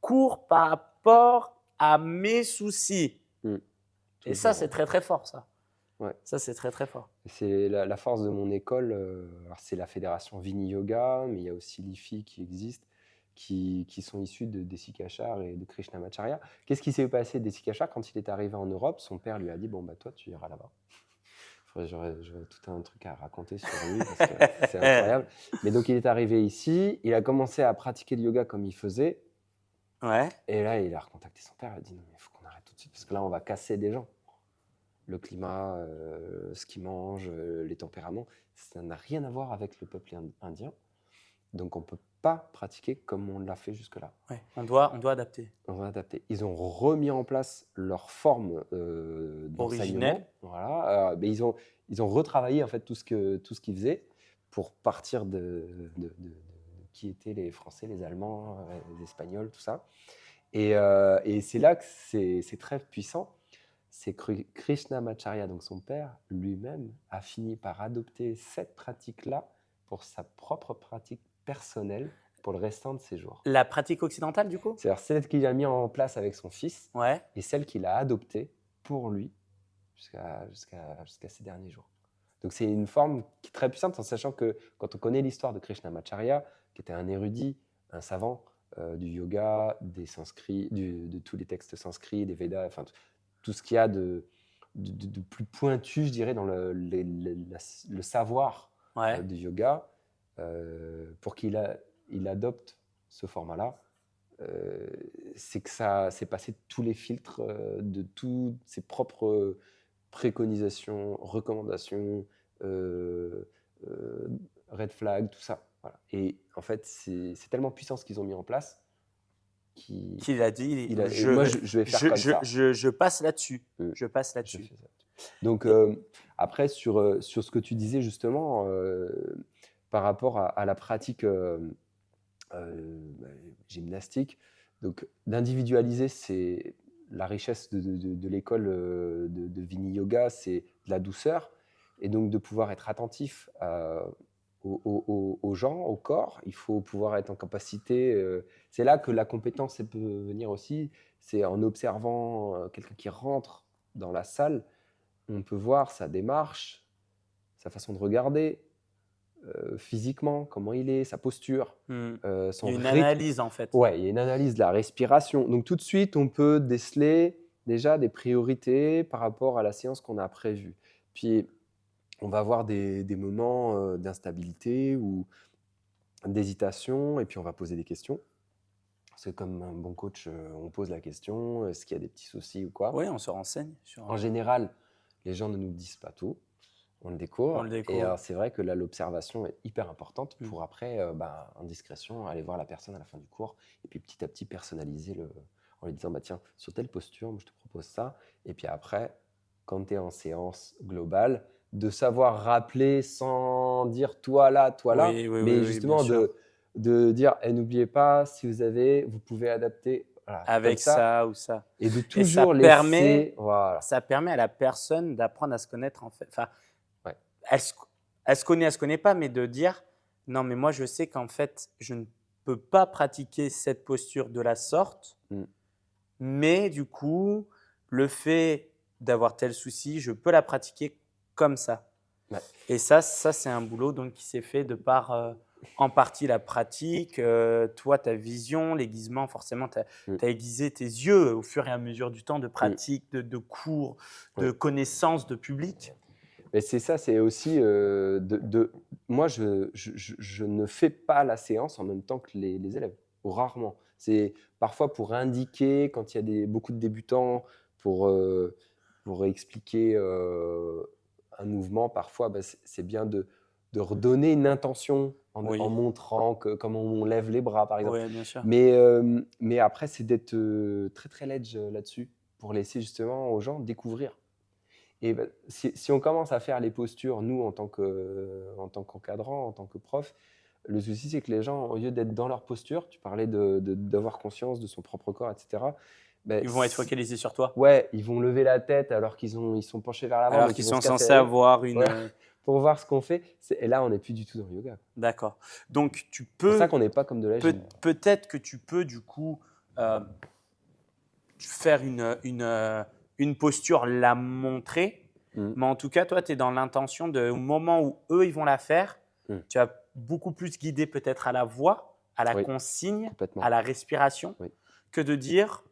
cours par rapport à mes soucis. Mm. Et ça, Toujours, c'est ouais. très, très fort, ça. Ouais. Ça, c'est très, très fort. C'est la force de mon école. Alors c'est la fédération Vini Yoga, mais il y a aussi l'IFI qui existe, qui sont issus de Desikachar et de Krishnamacharya. Qu'est-ce qui s'est passé de Desikachar quand il est arrivé en Europe? Son père lui a dit, bon, bah toi, tu iras là-bas. J'aurais tout un truc à raconter sur lui, parce que c'est incroyable. Mais donc, il est arrivé ici, il a commencé à pratiquer le yoga comme il faisait, Ouais. et là, il a recontacté son père, il a dit, non, mais il faut qu'on arrête tout de suite, parce que là, on va casser des gens. Le climat, ce qu'ils mangent, les tempéraments, ça n'a rien à voir avec le peuple indien. Donc, on ne peut pas pratiquer comme on l'a fait jusque-là. Ouais. On doit adapter. On va adapter. Ils ont remis en place leur forme Originelle. d'enseignement. Voilà. Mais ils ont retravaillé en fait tout ce qu'ils faisaient pour partir de qui étaient les Français, les Allemands, les Espagnols, tout ça. Et c'est là que c'est très puissant. C'est que Krishnamacharya, donc son père, lui-même, a fini par adopter cette pratique-là pour sa propre pratique personnelle pour le restant de ses jours. La pratique occidentale, du coup? C'est-à-dire celle qu'il a mis en place avec son fils Ouais. et celle qu'il a adoptée pour lui jusqu'à ses derniers jours. Donc c'est une forme qui est très puissante, en sachant que quand on connaît l'histoire de Krishnamacharya, qui était un érudit, un savant du yoga, des sanskrits, de tous les textes sanskrits, des Védas, enfin tout ce qu'il y a de plus pointu, je dirais, dans le savoir Ouais. du yoga, pour il adopte ce format-là, c'est que ça s'est passé tous les filtres de toutes ses propres préconisations, recommandations, euh, euh, red flag, tout ça. Voilà. Et en fait, c'est tellement puissant ce qu'ils ont mis en place Qu'il a dit, et moi, je vais faire comme ça. je passe là-dessus. Je passe Je là-dessus. fais ça. Donc, après, sur ce que tu disais justement, par rapport à la pratique gymnastique, donc d'individualiser, c'est la richesse de l'école de Vini Yoga, c'est de la douceur, et donc de pouvoir être attentif aux gens, au corps. Il faut pouvoir être en capacité. C'est là que la compétence elle peut venir aussi. C'est en observant quelqu'un qui rentre dans la salle, on peut voir sa démarche, sa façon de regarder, physiquement, comment il est, sa posture, Il son y a une rythme. analyse, en fait. Ouais, il y a une analyse de la respiration. Donc tout de suite, on peut déceler déjà des priorités par rapport à la séance qu'on a prévue. Puis on va avoir des moments d'instabilité ou d'hésitation, et puis on va poser des questions. C'est comme un bon coach, on pose la question, est-ce qu'il y a des petits soucis ou quoi. Oui, on se renseigne sur. En général, les gens ne nous disent pas tout. On le découvre. On le Et découvre. c'est vrai que là, l'observation est hyper importante Mm. pour après, en discrétion, aller voir la personne à la fin du cours et puis petit à petit personnaliser en lui disant bah, tiens, sur telle posture, moi, je te propose ça. Et puis après, quand tu es en séance globale, de savoir rappeler sans dire toi là, Oui, oui, mais oui, bien justement sûr. de dire eh, n'oubliez pas, si vous pouvez adapter voilà, comme Avec ça ou ça. et de Et ça toujours permet, laisser. Voilà. ça permet à la personne d'apprendre à se connaître, en fait. Enfin, Ouais. elle se connaît, elle se connaît pas, mais de dire non, mais moi je sais qu'en fait je ne peux pas pratiquer cette posture de la sorte, Mm. mais du coup le fait d'avoir tel souci, je peux la pratiquer comme ça. Ouais. Et ça c'est un boulot donc qui s'est fait de par en partie la pratique, toi ta vision, l'aiguisement, forcément tu as aiguisé tes yeux au fur et à mesure du temps de pratique, de cours, de connaissances, de public. Mais c'est ça, c'est aussi moi, je ne fais pas la séance en même temps que les élèves, ou rarement. C'est parfois pour indiquer, quand il y a beaucoup de débutants, pour expliquer un mouvement, parfois, bah, c'est bien de redonner une intention Oui. en montrant comment on lève les bras, par exemple. Oui, bien sûr. Mais après, c'est d'être très, très ledge là-dessus, pour laisser justement aux gens découvrir. Et bah, si on commence à faire les postures, nous, en tant qu'encadrant, en tant que prof, le souci, c'est que les gens, au lieu d'être dans leur posture, tu parlais d'avoir conscience de son propre corps, etc. Bah, Ils vont être focalisés sur toi. Ouais, ils vont lever la tête alors ils sont penchés vers l'avant, Alors donc qu'ils ils vont sont se casser censés la gueule. avoir une. Voilà, pour voir ce qu'on fait. Et là, on n'est plus du tout dans le yoga. D'accord. Donc tu C'est pour peux. ça qu'on n'est pas comme de la gym. Peut-être que tu peux du coup faire une posture, la montrer. Mais en tout cas, toi, tu es dans l'intention de, au moment où eux, ils vont la faire, tu vas beaucoup plus guider peut-être à la voix, à la consigne, à la respiration, que de dire,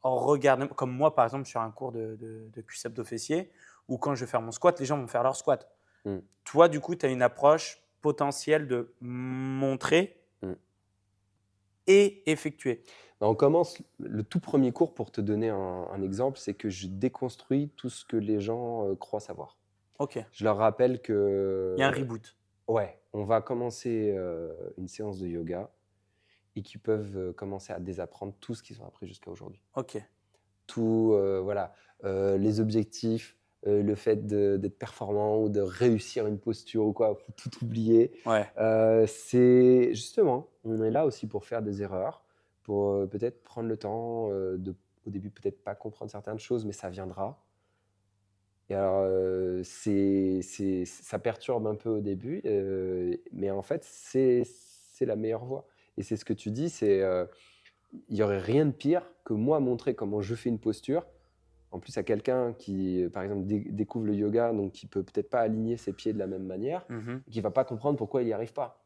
oh, regarde, comme moi, par exemple, sur un cours de cuisse abdo-fessier, où quand je vais faire mon squat, les gens vont faire leur squat. Toi, du coup, tu as une approche potentielle de montrer et effectuer. On commence le tout premier cours, pour te donner un exemple, c'est que je déconstruis tout ce que les gens croient savoir. Ok. Je leur rappelle que… Il y a un reboot. Ouais, on va commencer une séance de yoga et qu'ils peuvent commencer à désapprendre tout ce qu'ils ont appris jusqu'à aujourd'hui. Ok. Tout, voilà, les objectifs, le fait d'être performant ou de réussir une posture ou quoi, faut tout oublier. Ouais. C'est justement, on est là aussi pour faire des erreurs, pour peut-être prendre le temps de, au début, peut-être pas comprendre certaines choses, mais ça viendra. Et alors, ça perturbe un peu au début, mais en fait, c'est la meilleure voie. Et c'est ce que tu dis, il y aurait rien de pire que moi montrer comment je fais une posture. En plus, à quelqu'un qui, par exemple, découvre le yoga, donc qui peut peut-être pas aligner ses pieds de la même manière, qui va pas comprendre pourquoi il n'y arrive pas.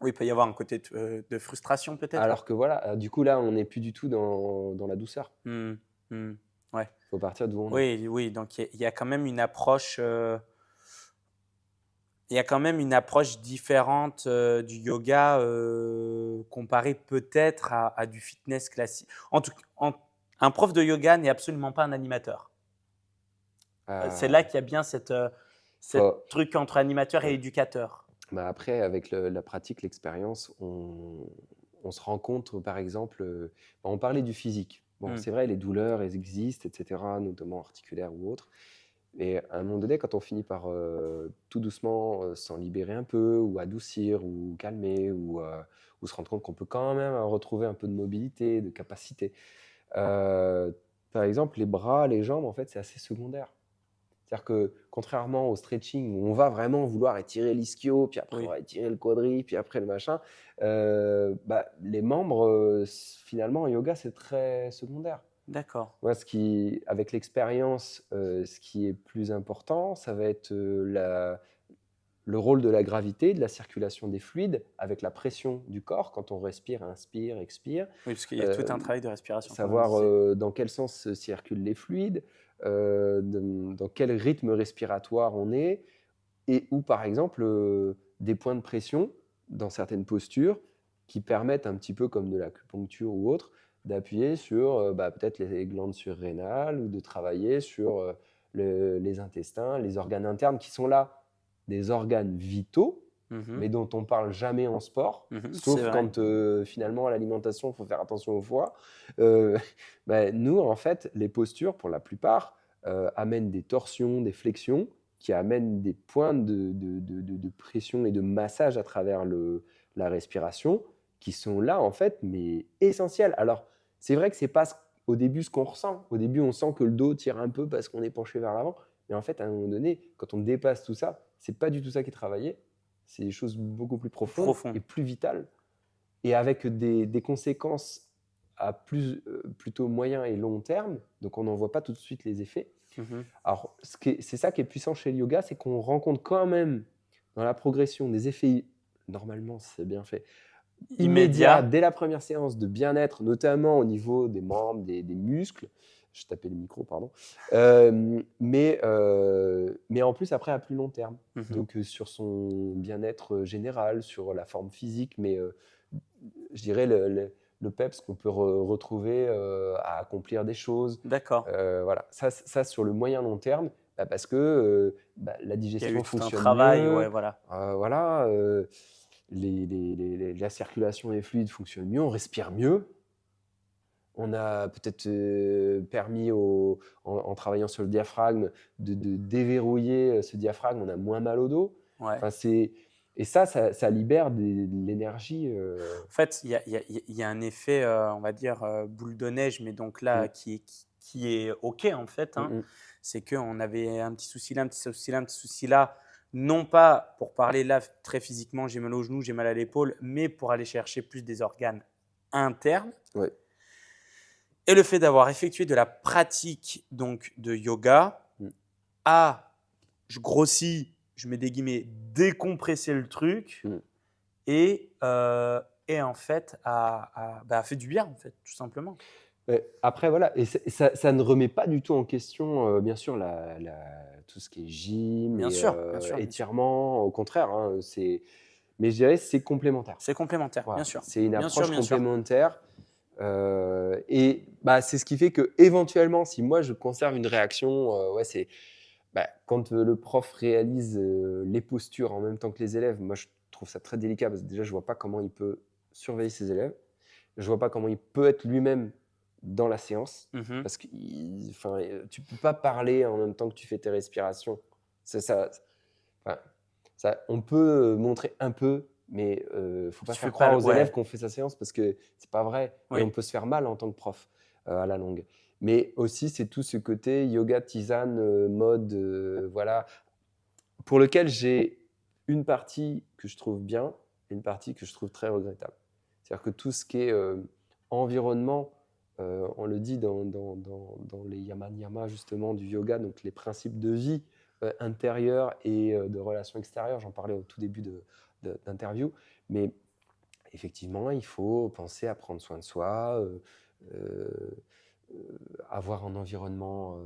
Oui, il peut y avoir un côté de frustration peut-être. Alors que voilà, du coup, là, on n'est plus du tout dans la douceur. Hmm, hmm, ouais. Il faut partir d'où on est. Oui, oui, donc il y a quand même une approche, il y a quand même une approche différente du yoga comparé peut-être à du fitness classique. En tout, un prof de yoga n'est absolument pas un animateur. C'est Euh, là qu'il y a bien cette faut- truc entre animateur et ouais. éducateur. Bah après, avec la pratique, l'expérience, on se rend compte, par exemple, on parlait du physique. Bon, Hmm, c'est vrai, les douleurs, elles existent, etc., notamment articulaires ou autres. Et à un moment donné, quand on finit par tout doucement s'en libérer un peu, ou adoucir, ou calmer, ou se rendre compte qu'on peut quand même retrouver un peu de mobilité, de capacité. Euh, Par exemple, les bras, les jambes, en fait, c'est assez secondaire. C'est-à-dire que contrairement au stretching où on va vraiment vouloir étirer l'ischio, puis après on oui, va étirer le quadri, puis après le machin, les membres, finalement, en yoga, c'est très secondaire. d'accord. Moi, avec l'expérience, ce qui est plus important, ça va être le rôle de la gravité, de la circulation des fluides, avec la pression du corps quand on respire, inspire, expire. Oui, parce qu'il y a tout Euh, un travail de respiration, comme on Savoir disait. dans quel sens circulent les fluides, dans quel rythme respiratoire on est, et ou par exemple des points de pression dans certaines postures qui permettent un petit peu comme de l'acupuncture ou autre, d'appuyer sur peut-être les glandes surrénales ou de travailler sur les intestins, les organes internes qui sont là, des organes vitaux, Mhm, mais dont on parle jamais en sport, c'est sauf vrai. quand finalement à l'alimentation, il faut faire attention au foie. Nous, en fait, les postures, pour la plupart, amènent des torsions, des flexions, qui amènent des points de pression et de massage à travers la respiration, qui sont là, en fait, mais essentiels. Alors, c'est vrai que c'est pas au début ce qu'on ressent. Au début, on sent que le dos tire un peu parce qu'on est penché vers l'avant. Mais en fait, à un moment donné, quand on dépasse tout ça, c'est pas du tout ça qui est travaillé. C'est des choses beaucoup plus profondes Profond. et plus vitales. Et avec des conséquences à plutôt moyen et long terme. Donc, on n'en voit pas tout de suite les effets. Mhm. Alors, c'est ça qui est puissant chez le yoga, c'est qu'on rencontre quand même dans la progression des effets, normalement, si c'est bien fait, immédiats Immédiat. dès la première séance de bien-être, notamment au niveau des membres, des muscles. Je tapais le micro, pardon. Mais en plus, après, à plus long terme. Mhm. Donc, sur son bien-être général, sur la forme physique, mais je dirais le peps qu'on peut retrouver à accomplir des choses. D'accord. Voilà, ça sur le moyen long terme, parce que la Il y a eu digestion tout un fonctionne travail, ouais, mieux, voilà. voilà, la circulation des fluides fonctionne mieux, on respire mieux. On a peut-être permis, en travaillant sur le diaphragme, de déverrouiller ce diaphragme, on a moins mal au dos. Ouais. Enfin, et ça libère de l'énergie. En fait, il y a un effet, on va dire, boule de neige, mais donc là, Mm, qui est OK, en fait, mm, hein. mm. C'est qu'on avait un petit souci là, un petit souci là, un petit souci là. Non pas pour parler là très physiquement, j'ai mal au genou, j'ai mal à l'épaule, mais pour aller chercher plus des organes internes. Ouais. Et le fait d'avoir effectué de la pratique donc de yoga Mm, à, je grossis, je mets des guillemets, décompresser le truc mm. et en fait a fait du bien, en fait, tout simplement. Après, voilà, et ça ne remet pas du tout en question, bien sûr, tout ce qui est gym Bien et sûr, bien sûr, bien sûr. étirement. Au contraire, hein, mais je dirais que c'est complémentaire. C'est complémentaire, bien Voilà, sûr. c'est une Bien sûr, approche bien sûr. complémentaire. Et c'est ce qui fait que éventuellement, si moi je conserve une réaction, ouais, c'est quand le prof réalise les postures en même temps que les élèves. Moi, je trouve ça très délicat parce que déjà, je vois pas comment il peut surveiller ses élèves. Je vois pas comment il peut être lui-même dans la séance Mhm. parce que tu peux pas parler en même temps que tu fais tes respirations. C'est ça, enfin, on peut montrer un peu, mais faut pas Tu faire fais pas croire le aux ouais, élèves qu'on fait sa séance parce que c'est pas vrai et oui. on peut se faire mal en tant que prof, à la longue. Mais aussi, c'est tout ce côté yoga, tisane, mode, voilà, pour lequel j'ai une partie que je trouve bien et une partie que je trouve très regrettable. C'est-à-dire que tout ce qui est, environnement, on le dit dans les yama-niyamas justement du yoga, donc les principes de vie, intérieure et de relations extérieures. J'en parlais au tout début d'interview. Mais effectivement, il faut penser à prendre soin de soi, heu, avoir un environnement,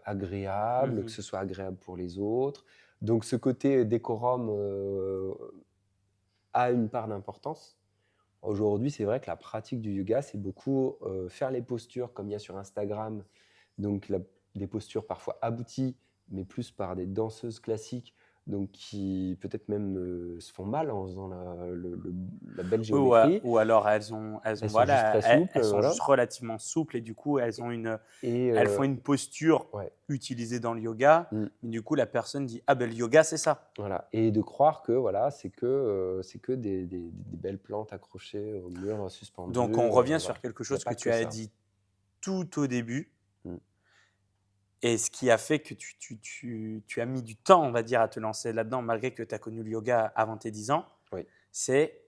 agréable, que Mmh. ce soit agréable pour les autres. Donc ce côté décorum, a une part d'importance. Aujourd'hui, c'est vrai que la pratique du yoga, c'est beaucoup, faire les postures comme il y a sur Instagram, donc des postures parfois abouties, mais plus par des danseuses classiques, donc qui peut-être même, se font mal en faisant la belle Oui, géométrie. ou alors elles ont Elles sont juste voilà, très elles souples, elles sont juste voilà relativement souples et du coup, elles ont une, et elles font une posture ouais, utilisée dans le yoga, mmh, mais du coup, la personne dit: «Ah ben le yoga, c'est ça». voilà et de croire que voilà, c'est que des belles plantes accrochées au mur, Donc on suspendues, revient sur voilà. quelque Il y a chose que pas tu que as ça. dit tout au début Mmh, et ce qui a fait que tu as mis du temps, on va dire, à te lancer là-dedans malgré que tu as connu le yoga avant tes 10 ans, oui, c'est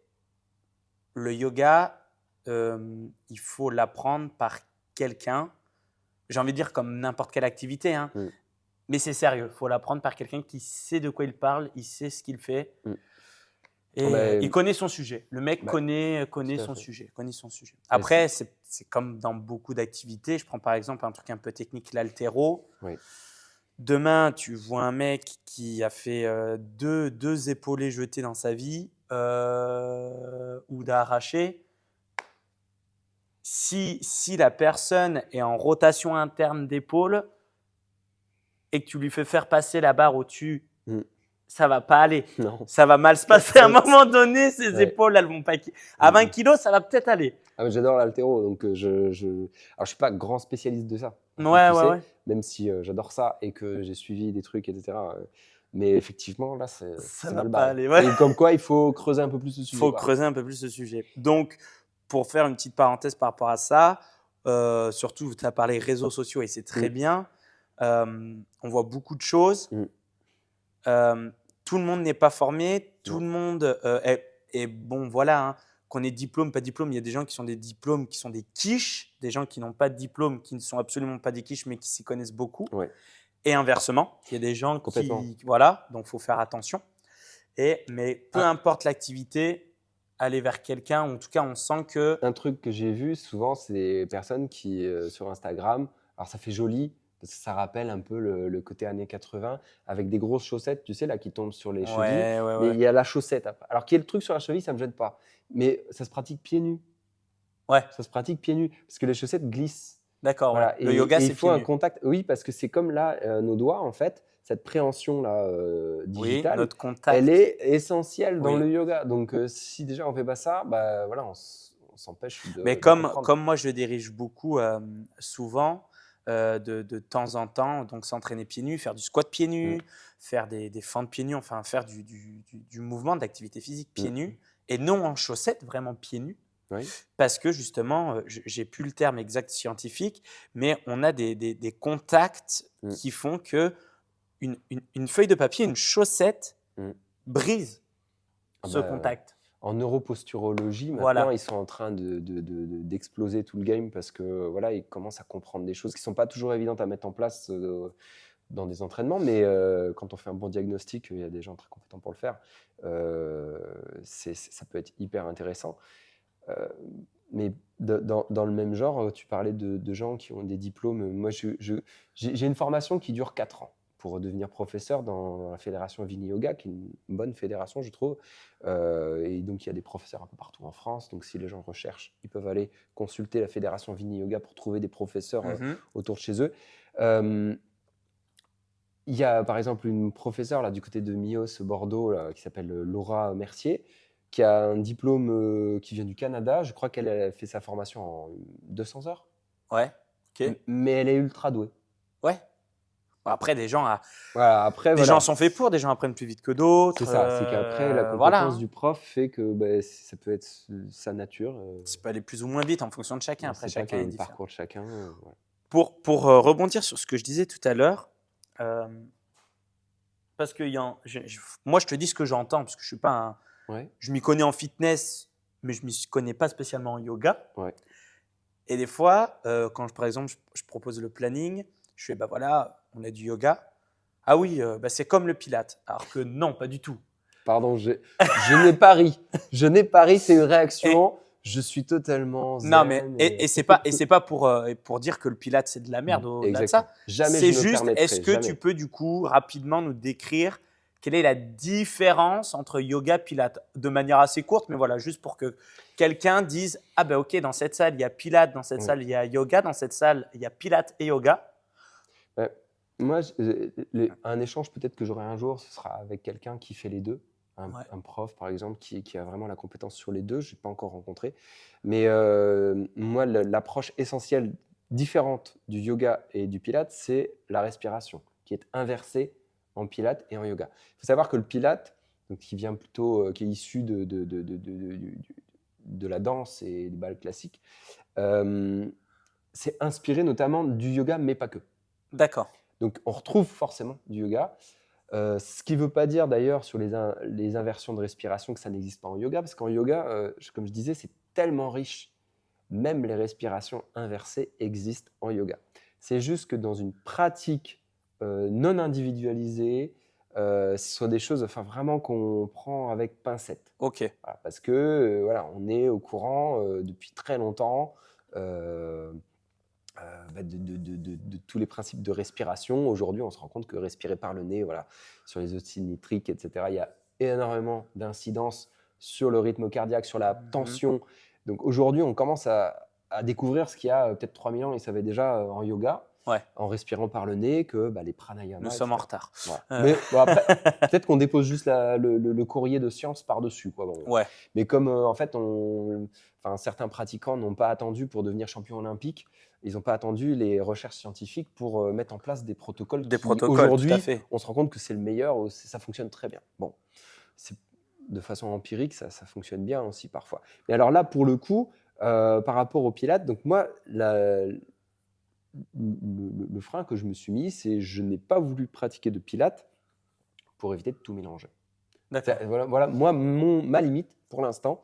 le yoga, il faut l'apprendre par quelqu'un, j'ai envie de dire comme n'importe quelle activité, hein, mmh, mais c'est sérieux. Il faut l'apprendre par quelqu'un qui sait de quoi il parle, il sait ce qu'il fait mmh. et il Beh, connaît son sujet. Le mec bah, connaît tout à son fait. sujet, connaît son sujet. Et c'est Après, c'est comme dans beaucoup d'activités. Je prends par exemple un truc un peu technique, l'haltéro. oui, Demain, tu vois un mec qui a fait deux épaulés jetés dans sa vie ou d'arraché. Si la personne est en rotation interne d'épaule et que tu lui fais faire passer la barre au-dessus, mmh, ça va pas aller. non, Ça va mal se passer. À un ouais, moment donné, ses ouais, épaules, elles vont pas. À mmh 20 mh. kilos, ça va peut-être aller. Ah mais j'adore l'haltéro donc alors je suis pas grand spécialiste de ça, hein, comme Ouais, tu ouais, sais, ouais. même si, j'adore ça et que j'ai suivi des trucs et cetera, mais effectivement là, Ça c'est va mal pas barré aller. Ouais. et comme quoi il faut creuser un peu plus le sujet, Faut quoi. creuser un peu plus ce sujet. Donc, pour faire une petite parenthèse par rapport à ça, surtout, tu as parlé réseaux sociaux et c'est très Mmh, bien. On voit beaucoup de choses. mmh, Euh, Tout le monde n'est pas formé. Tout non, le monde est bon, voilà, hein, qu'on ait diplôme, pas diplôme. Il y a des gens qui sont des diplômes, qui sont des quiches, des gens qui n'ont pas de diplôme, qui ne sont absolument pas des quiches, mais qui s'y connaissent beaucoup. ouais, Et inversement, il y a des gens complètement. qui, voilà, donc faut faire attention. Mais peu Un importe l'activité, aller vers quelqu'un, en tout cas, on sent que, un truc que j'ai vu souvent, c'est des personnes qui, sur Instagram alors ça fait joli, parce que ça rappelle un peu le côté années 80 avec des grosses chaussettes, tu sais, là, qui tombent sur les chevilles, ouais, ouais, mais ouais, il y a la chaussette après. Alors qu'il y ait le truc sur la cheville, ça me gêne pas, mais ça se pratique pieds nus. ouais, Ça se pratique pieds nus parce que les chaussettes glissent. d'accord, ouais. Voilà Le yoga, et il c'est faut pieds un nus. contact oui, parce que c'est comme là, nos doigts, en fait, cette préhension-là, Oui, digitale, notre elle contact. est essentielle dans Oui. le yoga. Donc si déjà on fait pas ça, bah, voilà, on s'empêche Mais de comprendre. comme moi, je dirige beaucoup, souvent, de temps en temps, donc s'entraîner pieds nus, faire du squat pieds Mmh, nus, faire des fentes pieds nus, enfin faire du mouvement, de l'activité physique pieds mmh, nus et non en chaussettes, vraiment pieds nus. oui. Parce que justement, j'ai plus le terme exact scientifique, mais on a des contacts Mmh, qui font que une feuille de papier, une chaussette mmh. brise Ah ce bah, contact. en neuroposturologie, maintenant, Voilà. ils sont en train d'exploser tout le game parce que, voilà, ils commencent à comprendre des choses qui sont pas toujours évidentes à mettre en place, dans des entraînements, mais quand on fait un bon diagnostic, il y a des gens très compétents pour le faire, heu, ça peut être hyper intéressant. Heu, mais dans le même genre, tu parlais de gens qui ont des diplômes. Moi, j'ai une formation qui dure 4 ans pour devenir professeur dans la fédération Vini Yoga, qui est une bonne fédération, je trouve. Et donc il y a des professeurs un peu partout en France. Donc si les gens recherchent, ils peuvent aller consulter la fédération Vini Yoga pour trouver des professeurs, Mmh. autour de chez eux. Hem, il y a par exemple une professeure là du côté de Mios, Bordeaux, là, qui s'appelle, Laura Mercier, qui a un diplôme, qui vient du Canada. Je crois qu'elle a fait sa formation en 200 heures, Ouais. OK. mais elle est ultra douée. Ouais. Après, Voilà, après, des gens voilà. sont faits pour, des gens apprennent plus vite que C'est d'autres. ça, c'est qu'après, la Voilà, compétence hein. du prof fait que bah, ça peut être sa nature. Ça peut aller plus ou moins vite en fonction de chacun. On ne Après, sait pas chacun quel est est le différent. parcours de chacun. Voilà. Pour rebondir sur ce que je disais tout à l'heure, euh, parce que moi, je te dis ce que j'entends, parce que je suis pas Ouais, je m'y connais en fitness, mais je m'y connais pas spécialement en yoga. ouais. Et des fois, quand par exemple, je propose le planning, je fais, bah voilà, on a du yoga. Ah oui, bah c'est comme le Pilate. Alors que non, pas du tout. Pardon, je n'ai pas ri. Je n'ai pas ri, c'est une Et réaction. Je suis totalement non, mais zen. et c'est pas pour dire que le Pilate c'est de la merde au-delà de Exactement. ça. Jamais C'est je me juste, est-ce permettrai, que tu jamais. peux du coup rapidement nous décrire quelle est la différence entre yoga Pilate de manière assez courte, mais voilà, juste pour que quelqu'un dise ah ben ok, dans cette salle il y a Pilate, dans cette Ouais. salle il y a yoga, dans cette salle il y a Pilate et yoga. Ouais. Moi, un échange peut-être que j'aurai un jour, ce sera avec quelqu'un qui fait les deux. Ouais. Un prof, par exemple, qui a vraiment la compétence sur les deux. Je n'ai pas encore rencontré. Mais moi, l'approche essentielle, différente du yoga et du pilate, c'est la respiration, qui est inversée en pilate et en yoga. Il faut savoir que le pilate, donc, qui vient plutôt, qui est issu de la danse et du bal classique, c'est inspiré notamment du yoga, mais pas que. D'accord. Donc, on retrouve forcément du yoga. Ce qui ne veut pas dire d'ailleurs sur les inversions de respiration que ça n'existe pas en yoga, parce qu'en yoga, comme je disais, c'est tellement riche. Même les respirations inversées existent en yoga. C'est juste que dans une pratique non individualisée, ce sont des choses vraiment qu'on prend avec pincette. Ok. Voilà, parce que voilà, on est au courant depuis très longtemps de tous les principes de respiration. Aujourd'hui, on se rend compte que respirer par le nez, voilà, sur les oxydes nitriques, etc., il y a énormément d'incidences sur le rythme cardiaque, sur la Mhm. tension. Donc aujourd'hui, on commence à découvrir ce qu'il y a peut-être 3000 ans, ils savaient déjà en yoga, Ouais. en respirant par le nez, que les Nous pranayamas, sommes en etc. retard. Voilà. Mais bon, après, peut-être qu'on dépose juste le courrier de science par-dessus, quoi. Bon. Ouais. Mais comme en fait, certains pratiquants n'ont pas attendu pour devenir champion olympique, ils n'ont pas attendu les recherches scientifiques pour mettre en place des protocoles Des qui, protocoles, tout à aujourd'hui, fait. on se rend compte que c'est le meilleur, ça fonctionne très bien. Bon, de façon empirique, ça fonctionne bien aussi parfois. Mais alors là, pour le coup, par rapport au Pilates, donc moi, le frein que je me suis mis, c'est je n'ai pas voulu pratiquer de Pilates pour éviter de tout mélanger. D'accord. Voilà, moi, ma limite pour l'instant.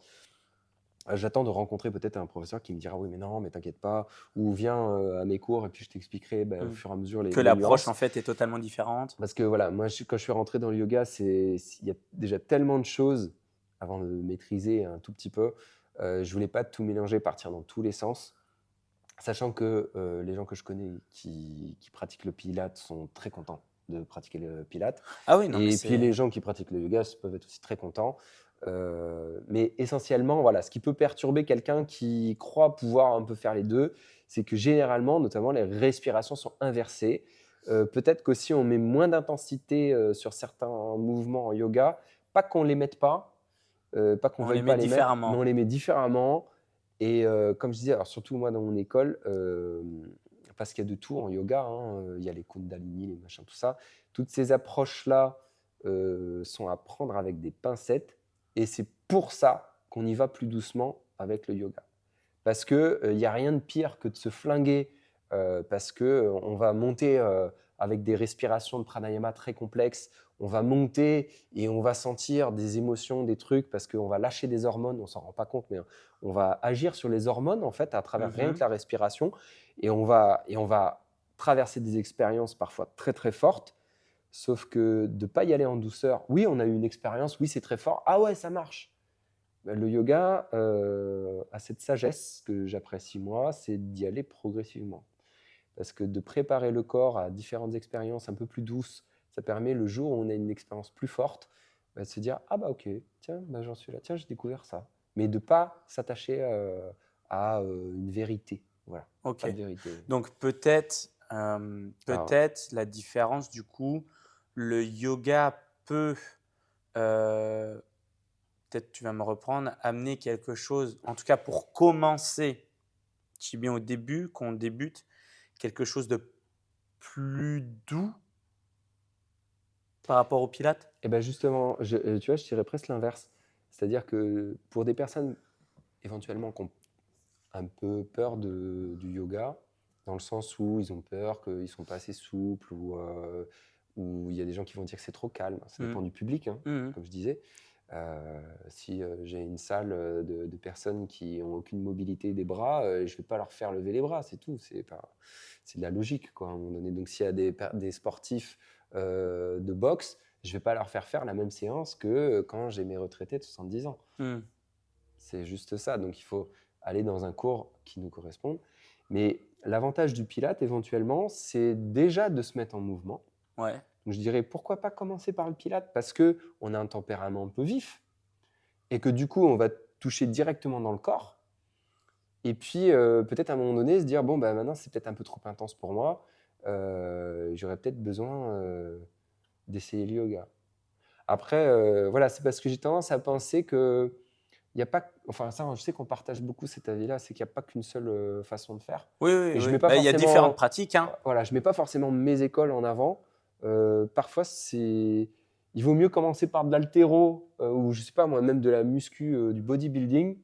J'attends de rencontrer peut-être un professeur qui me dira oui mais non mais t'inquiète pas, ou viens à mes cours et puis je t'expliquerai au fur et à mesure Que les l'approche en nuances. fait est totalement différente. Parce que voilà, moi quand je suis rentré dans le yoga, il y a déjà tellement de choses avant de maîtriser un tout petit peu. Je voulais pas tout mélanger, partir dans tous les sens, sachant que les gens que je connais qui pratiquent le pilate sont très contents de pratiquer le pilate. Ah oui, non mais Et puis les c'est gens qui pratiquent le yoga peuvent être aussi très contents. Mais essentiellement, voilà, ce qui peut perturber quelqu'un qui croit pouvoir un peu faire les deux, c'est que généralement, notamment, les respirations sont inversées. Peut-être qu'aussi on met moins d'intensité sur certains mouvements en yoga. Pas qu'on les mette pas, pas qu'on on veuille les met pas les mettre, mais différemment. on les met différemment. Et comme je disais, alors surtout moi dans mon école, parce qu'il y a de tout en yoga, hein, il y a les kundalini, les machins, tout ça. Toutes ces approches-là sont à prendre avec des pincettes. Et c'est pour ça qu'on y va plus doucement avec le yoga. Parce qu'il n'y a rien de pire que de se flinguer parce qu'on va monter avec des respirations de pranayama très complexes. On va monter et on va sentir des émotions, des trucs, parce qu'on va lâcher des hormones, on ne s'en rend pas compte, mais on va agir sur les hormones en fait à travers rien que la respiration. Et on va traverser des expériences parfois très très fortes. Sauf que de ne pas y aller en douceur, oui, on a eu une expérience, oui, c'est très fort, ah ouais, ça marche. Ben, le yoga a cette sagesse que j'apprécie moi, c'est d'y aller progressivement. Parce que de préparer le corps à différentes expériences un peu plus douces, ça permet le jour où on a une expérience plus forte, de se dire ah bah ok, tiens, bah, j'en suis là, tiens, j'ai découvert ça. Mais de ne pas s'attacher à une vérité. Voilà, Ok. pas de vérité. Donc peut-être Alors, la différence du coup, le yoga peut peut-être tu vas me reprendre, amener quelque chose, en tout cas pour commencer, je dis bien au début, qu'on débute, quelque chose de plus doux par rapport au Pilates? Et ben justement, tu vois, je dirais presque l'inverse. C'est-à-dire que pour des personnes éventuellement qui ont un peu peur du yoga, dans le sens où ils ont peur qu'ils ne sont pas assez souples, ou il y a des gens qui vont dire que c'est trop calme. Ça Mmh. dépend du public, hein, Mmh. comme je disais. Si j'ai une salle de personnes qui n'ont aucune mobilité des bras, je ne vais pas leur faire lever les bras, c'est tout. C'est de la logique, quoi, à un moment donné. Donc s'il y a des sportifs de boxe, je ne vais pas leur faire la même séance que quand j'ai mes retraités de 70 ans. Mmh. C'est juste ça. Donc, il faut aller dans un cours qui nous corresponde. Mais l'avantage du Pilate, éventuellement, c'est déjà de se mettre en mouvement. Ouais. Donc, je dirais, pourquoi pas commencer par le Pilate? Parce qu'on a un tempérament un peu vif et que du coup, on va toucher directement dans le corps. Et puis, peut-être à un moment donné, se dire, bon, bah, maintenant, c'est peut-être un peu trop intense pour moi. J'aurais peut-être besoin d'essayer le yoga. Après, voilà, c'est parce que j'ai tendance à penser que il y a pas, enfin ça, je sais qu'on partage beaucoup cet avis-là, c'est qu'il n'y a pas qu'une seule façon de faire. Oui, oui, Et je oui. mets pas Bah, il y a différentes forcément, pratiques, hein. voilà, je mets pas forcément mes écoles en avant. Parfois, il vaut mieux commencer par de l'haltéro ou je sais pas moi, même de la muscu, du bodybuilding,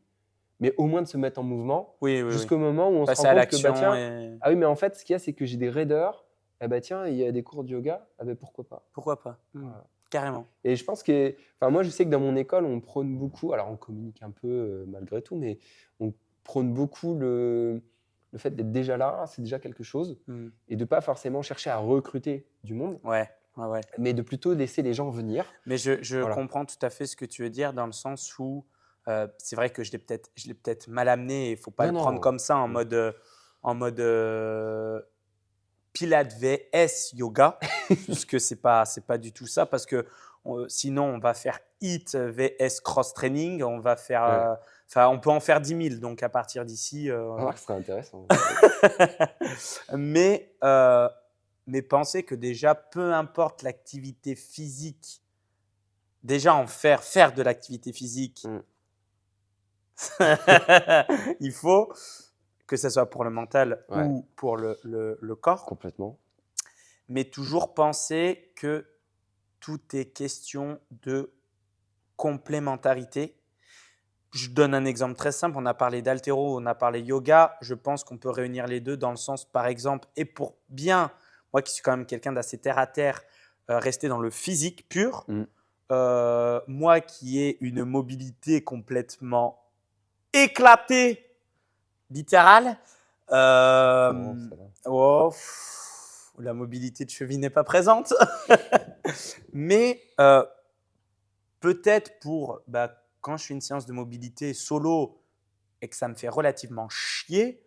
mais au moins de se mettre en mouvement Oui, oui, oui. jusqu'au moment où on se rend Passer à compte que bah l'action tiens, et ah oui, mais en fait, ce qu'il y a, c'est que j'ai des raideurs. Eh bah tiens, il y a des cours de yoga, ah ben pourquoi pas. pourquoi pas? Voilà. Carrément. Et je pense que, enfin, moi, je sais que dans mon école, on prône beaucoup, alors on communique un peu malgré tout, mais on prône beaucoup le fait d'être déjà là, c'est déjà quelque chose, Mmh. et de pas forcément chercher à recruter du monde, Ouais, ouais, ouais. mais de plutôt laisser les gens venir. Mais je Voilà. comprends tout à fait ce que tu veux dire dans le sens où c'est vrai que je l'ai peut-être mal amené et il faut pas Non, le prendre non. comme ça en mode Pilates vs yoga, puisque c'est pas du tout ça parce que sinon on va faire HIIT vs cross training, on va faire Ouais. enfin on peut en faire 10 000 donc à partir d'ici Remarque, ce serait intéressant. mais mais pensez que déjà peu importe l'activité physique, déjà en faire de l'activité physique, Mm. il faut que ce soit pour le mental Ouais, ou pour le corps, complètement. mais toujours penser que tout est question de complémentarité. Je donne un exemple très simple. On a parlé d'haltéro, on a parlé yoga. Je pense qu'on peut réunir les deux dans le sens, par exemple, et pour bien, moi qui suis quand même quelqu'un d'assez terre à terre, rester dans le physique pur. Mm. Moi qui ai une mobilité complètement éclatée, littérale. Non, ça va. Oh, la mobilité de cheville n'est pas présente. Mais peut-être pour quand je fais une séance de mobilité solo et que ça me fait relativement chier,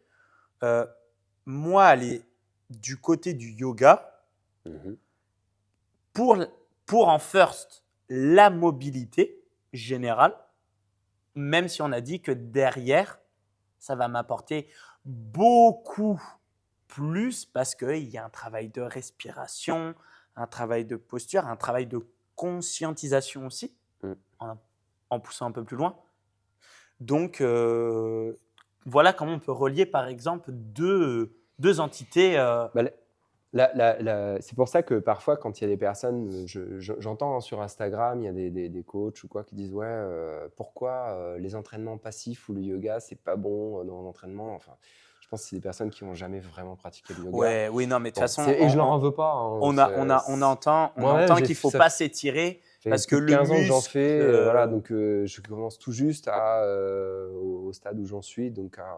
moi aller du côté du yoga Mhm. pour, pour en first la mobilité générale, même si on a dit que derrière, ça va m'apporter beaucoup plus parce qu'il y a un travail de respiration, un travail de posture, un travail de conscientisation aussi, Mm. en poussant un peu plus loin. Donc, voilà comment on peut relier, par exemple, deux entités. Bah, c'est pour ça que parfois, quand il y a des personnes, j'entends sur Instagram, il y a des coachs ou quoi qui disent ouais, pourquoi les entraînements passifs ou le yoga, c'est pas bon dans l'entraînement. Enfin, je pense que c'est des personnes qui n'ont jamais vraiment pratiqué le yoga. Ouais, oui, non, mais de toute Bon, façon, et je leur en veux pas. Hein, on moi-même, entend qu'il ne faut pas s'étirer fait parce que plus de le 15 ans que j'en muscle. fais, voilà, donc je commence tout juste au stade où j'en suis, donc à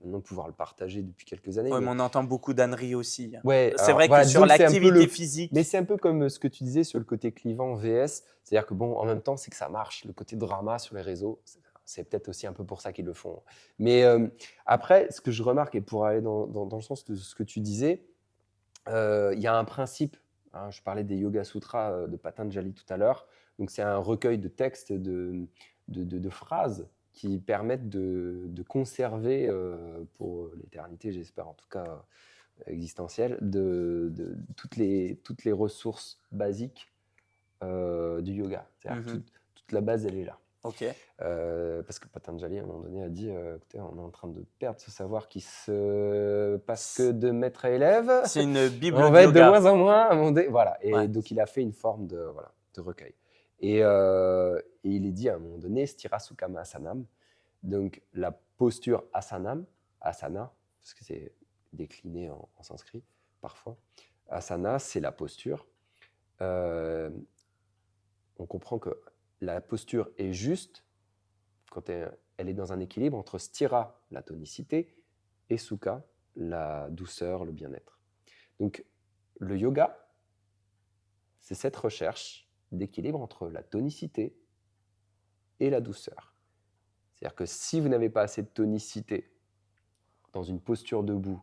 maintenant pouvoir le partager depuis quelques années. Ouais, mais Mais on entend beaucoup d'âneries aussi. ouais, C'est alors vrai que voilà, sur disons que c'est un peu l'activité mais physique, c'est un peu comme ce que tu disais sur le côté clivant VS, c'est-à-dire que bon, en même temps, c'est que ça marche, le côté drama sur les réseaux, c'est peut-être aussi un peu pour ça qu'ils le font. Mais après, ce que je remarque, et pour aller dans le sens de ce que tu disais, il y a un principe, hein, je parlais des Yoga Sutras de Patanjali tout à l'heure, donc c'est un recueil de textes, de phrases qui permettent de conserver pour l'éternité, j'espère en tout cas, existentielle, toutes les ressources basiques du yoga. C'est-à-dire que toute la base, elle est là. Ok. Parce que Patanjali, à un moment donné, a dit écoutez, on est en train de perdre ce savoir qui se passe que de maître à élève. C'est une On bible de va être de yoga. moins en moins. À un moment donné, voilà. Et Ouais. donc, il a fait une forme de, voilà, de recueil. Et il est dit à un moment donné Stira Sukham Asanam. Donc, la posture asanam, asana, parce que c'est décliné en sanskrit parfois. Asana, c'est la posture. On comprend que la posture est juste quand elle est dans un équilibre entre stira, la tonicité, et sukha, la douceur, le bien-être. Donc, le yoga, c'est cette recherche d'équilibre entre la tonicité et la douceur. C'est-à-dire que si vous n'avez pas assez de tonicité dans une posture debout,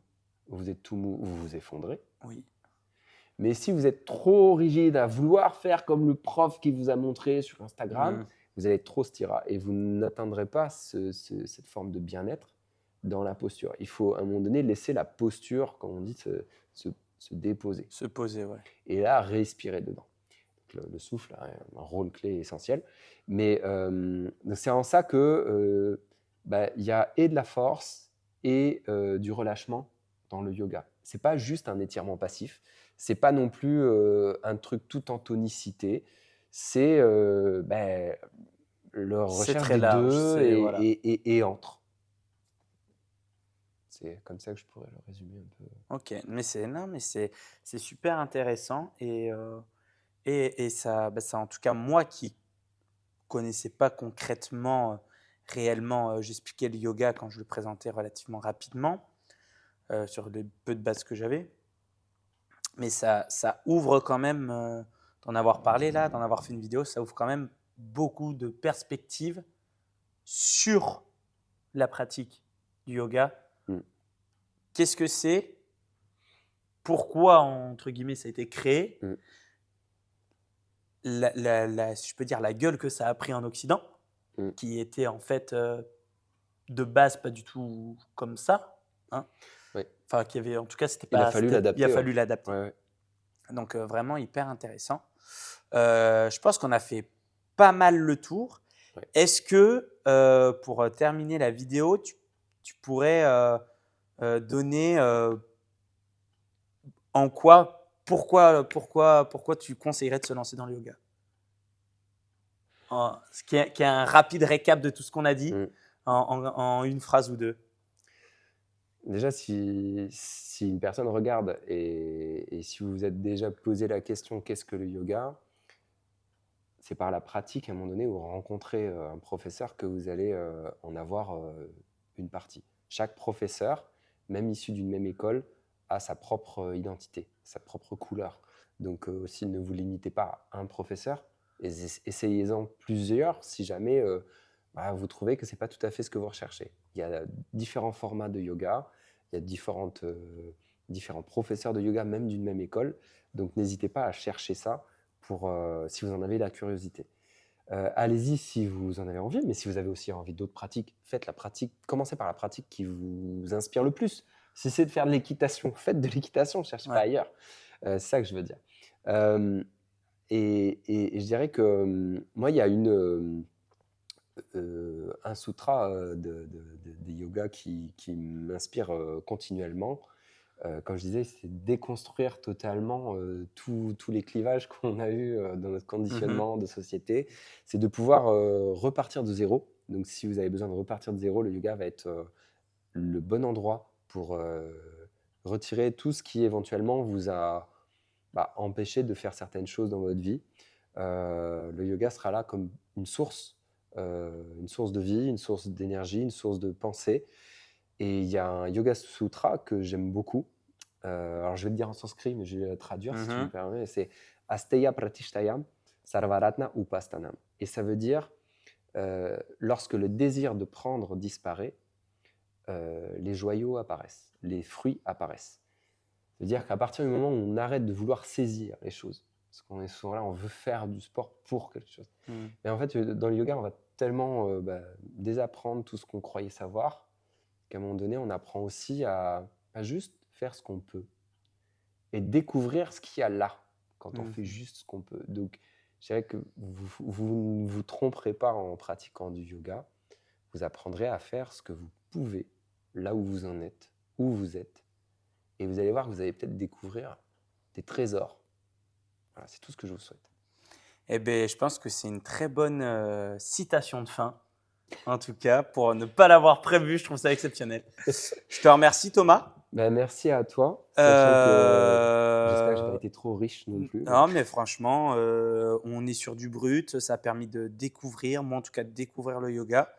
vous êtes tout mou, vous vous effondrez. Oui. Mais si vous êtes trop rigide à vouloir faire comme le prof qui vous a montré sur Instagram, vous allez être trop stira et vous n'atteindrez pas cette forme de bien-être dans la posture. Il faut à un moment donné laisser la posture, comme on dit, se déposer. Se poser, ouais. Et là, respirer dedans. Le souffle a un rôle clé essentiel. Mais c'est en ça que il y a et de la force et du relâchement dans le yoga. C'est pas juste un étirement passif. C'est pas non plus un truc tout en tonicité. C'est le C'est recherche très des large. deux C'est, voilà. et entre. C'est comme ça que je pourrais le résumer un peu. Ok, mais c'est super intéressant et ça, ça, en tout cas, moi qui connaissais pas concrètement, réellement, j'expliquais le yoga quand je le présentais relativement rapidement sur le peu de bases que j'avais, mais ça ouvre quand même, d'en avoir parlé là, d'en avoir fait une vidéo, ça ouvre quand même beaucoup de perspectives sur la pratique du yoga. Mm. Qu'est-ce que c'est? Pourquoi, entre guillemets, ça a été créé? Mm. Si je peux dire, la gueule que ça a pris en Occident, Mm. qui était en fait de base pas du tout comme ça. Hein. Oui. Enfin, qui avait, en tout cas, c'était Il a pas. fallu Il a l'adapter. fallu l'adapter. Ouais, ouais. Donc, vraiment hyper intéressant. Je pense qu'on a fait pas mal le tour. Ouais. Est-ce que, pour terminer la vidéo, tu pourrais donner en quoi, pourquoi tu conseillerais de se lancer dans le yoga? Qui est un rapide récap de tout ce qu'on a dit Mm. en une phrase ou deux. Déjà, si une personne regarde et si vous vous êtes déjà posé la question qu'est-ce que le yoga, c'est par la pratique à un moment donné où vous rencontrez un professeur que vous allez en avoir une partie. Chaque professeur, même issu d'une même école, a sa propre identité, sa propre couleur. Donc aussi, ne vous limitez pas à un professeur, essayez-en plusieurs si jamais vous trouvez que ce n'est pas tout à fait ce que vous recherchez. Il y a différents formats de yoga, il y a différents professeurs de yoga, même d'une même école. Donc n'hésitez pas à chercher ça si vous en avez la curiosité. Allez-y si vous en avez envie, mais si vous avez aussi envie d'autres pratiques, faites la pratique. Commencez par la pratique qui vous inspire le plus. Si c'est de faire de l'équitation, faites de l'équitation, ne cherchez pas ailleurs. C'est ça que je veux dire. Et je dirais que moi, il y a un sutra de yoga qui m'inspire continuellement. Comme je disais, c'est déconstruire totalement tous les clivages qu'on a eus dans notre conditionnement de société. C'est de pouvoir repartir de zéro. Donc, si vous avez besoin de repartir de zéro, le yoga va être le bon endroit pour retirer tout ce qui éventuellement vous a empêché de faire certaines choses dans votre vie. Le yoga sera là comme une source de vie, une source d'énergie, une source de pensée. Et il y a un yoga sutra que j'aime beaucoup. Alors, je vais le dire en sanskrit, mais je vais le traduire si tu me permets. C'est Asteya Pratishtayam Sarvaratna Upastanam. Et ça veut dire lorsque le désir de prendre disparaît, les joyaux apparaissent, les fruits apparaissent. Ça veut dire qu'à partir du moment où on arrête de vouloir saisir les choses, parce qu'on est souvent là, on veut faire du sport pour quelque chose. Mais en fait, dans le yoga, on va tellement désapprendre tout ce qu'on croyait savoir qu'à un moment donné, on apprend aussi à juste faire ce qu'on peut et découvrir ce qu'il y a là quand on fait juste ce qu'on peut. Donc, je dirais que vous ne vous tromperez pas en pratiquant du yoga. Vous apprendrez à faire ce que vous pouvez, là où vous en êtes, où vous êtes. Et vous allez voir que vous allez peut-être découvrir des trésors. Voilà, c'est tout ce que je vous souhaite. Eh bien, je pense que c'est une très bonne citation de fin. En tout cas, pour ne pas l'avoir prévu, je trouve ça exceptionnel. Je te remercie, Thomas. Ben, merci à toi, sachant que j'espère que je n'ai pas été trop riche non plus. Non, mais franchement, on est sur du brut. Ça a permis de découvrir, moi en tout cas, de découvrir le yoga.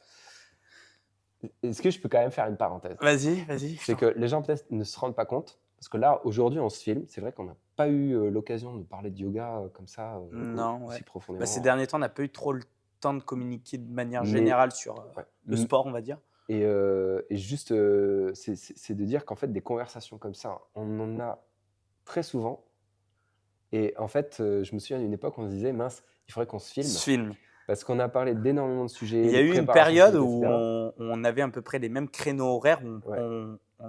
Est-ce que je peux quand même faire une parenthèse? Vas-y, vas-y. C'est que les gens peut-être ne se rendent pas compte, parce que là, aujourd'hui, on se filme. C'est vrai qu'on n'a pas eu l'occasion de parler de yoga comme ça Non, aussi ouais. profondément. Ces derniers temps, on n'a pas eu trop le temps de communiquer de manière Mais- générale sur Ouais. le sport, on va dire. Et juste, c'est de dire qu'en fait, des conversations comme ça, on en a très souvent. Et en fait, je me souviens d'une époque où on se disait, mince, il faudrait qu'on se filme. Ce film. Parce qu'on a parlé d'énormément de sujets. Il y a de eu une préparation période physique, où etc. on avait à peu près les mêmes créneaux horaires, où Ouais.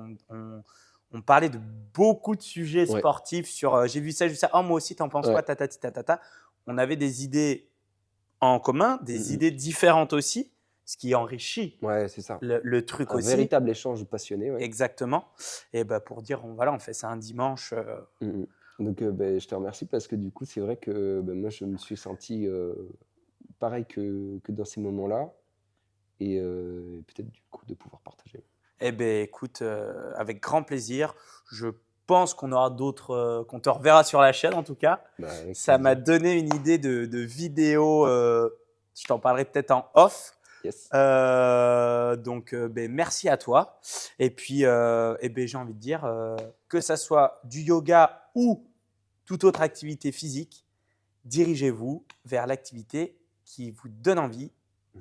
on parlait de beaucoup de sujets Ouais. sportifs sur j'ai vu ça, oh, moi aussi, t'en penses Ouais. quoi, tatati, tatata. On avait des idées en commun, des idées différentes aussi, ce qui enrichit Ouais, c'est ça. le truc Un aussi. véritable échange passionné. Ouais. Exactement. Et pour dire, on fait ça un dimanche. Donc, je te remercie parce que du coup, c'est vrai que moi, je me suis senti pareil que dans ces moments-là. Et peut-être du coup de pouvoir partager. Écoute, avec grand plaisir. Je pense qu'on aura d'autres, qu'on te reverra sur la chaîne en tout cas. Avec Ça m'a plaisir. donné une idée de vidéo. Je t'en parlerai peut-être en off. Yes. Donc, merci à toi. Et puis, j'ai envie de dire que ça soit du yoga ou toute autre activité physique, dirigez-vous vers l'activité qui vous donne envie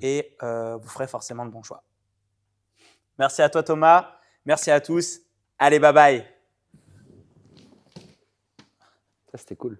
et vous ferez forcément le bon choix. Merci à toi, Thomas. Merci à tous. Allez, bye bye. Ça, c'était cool.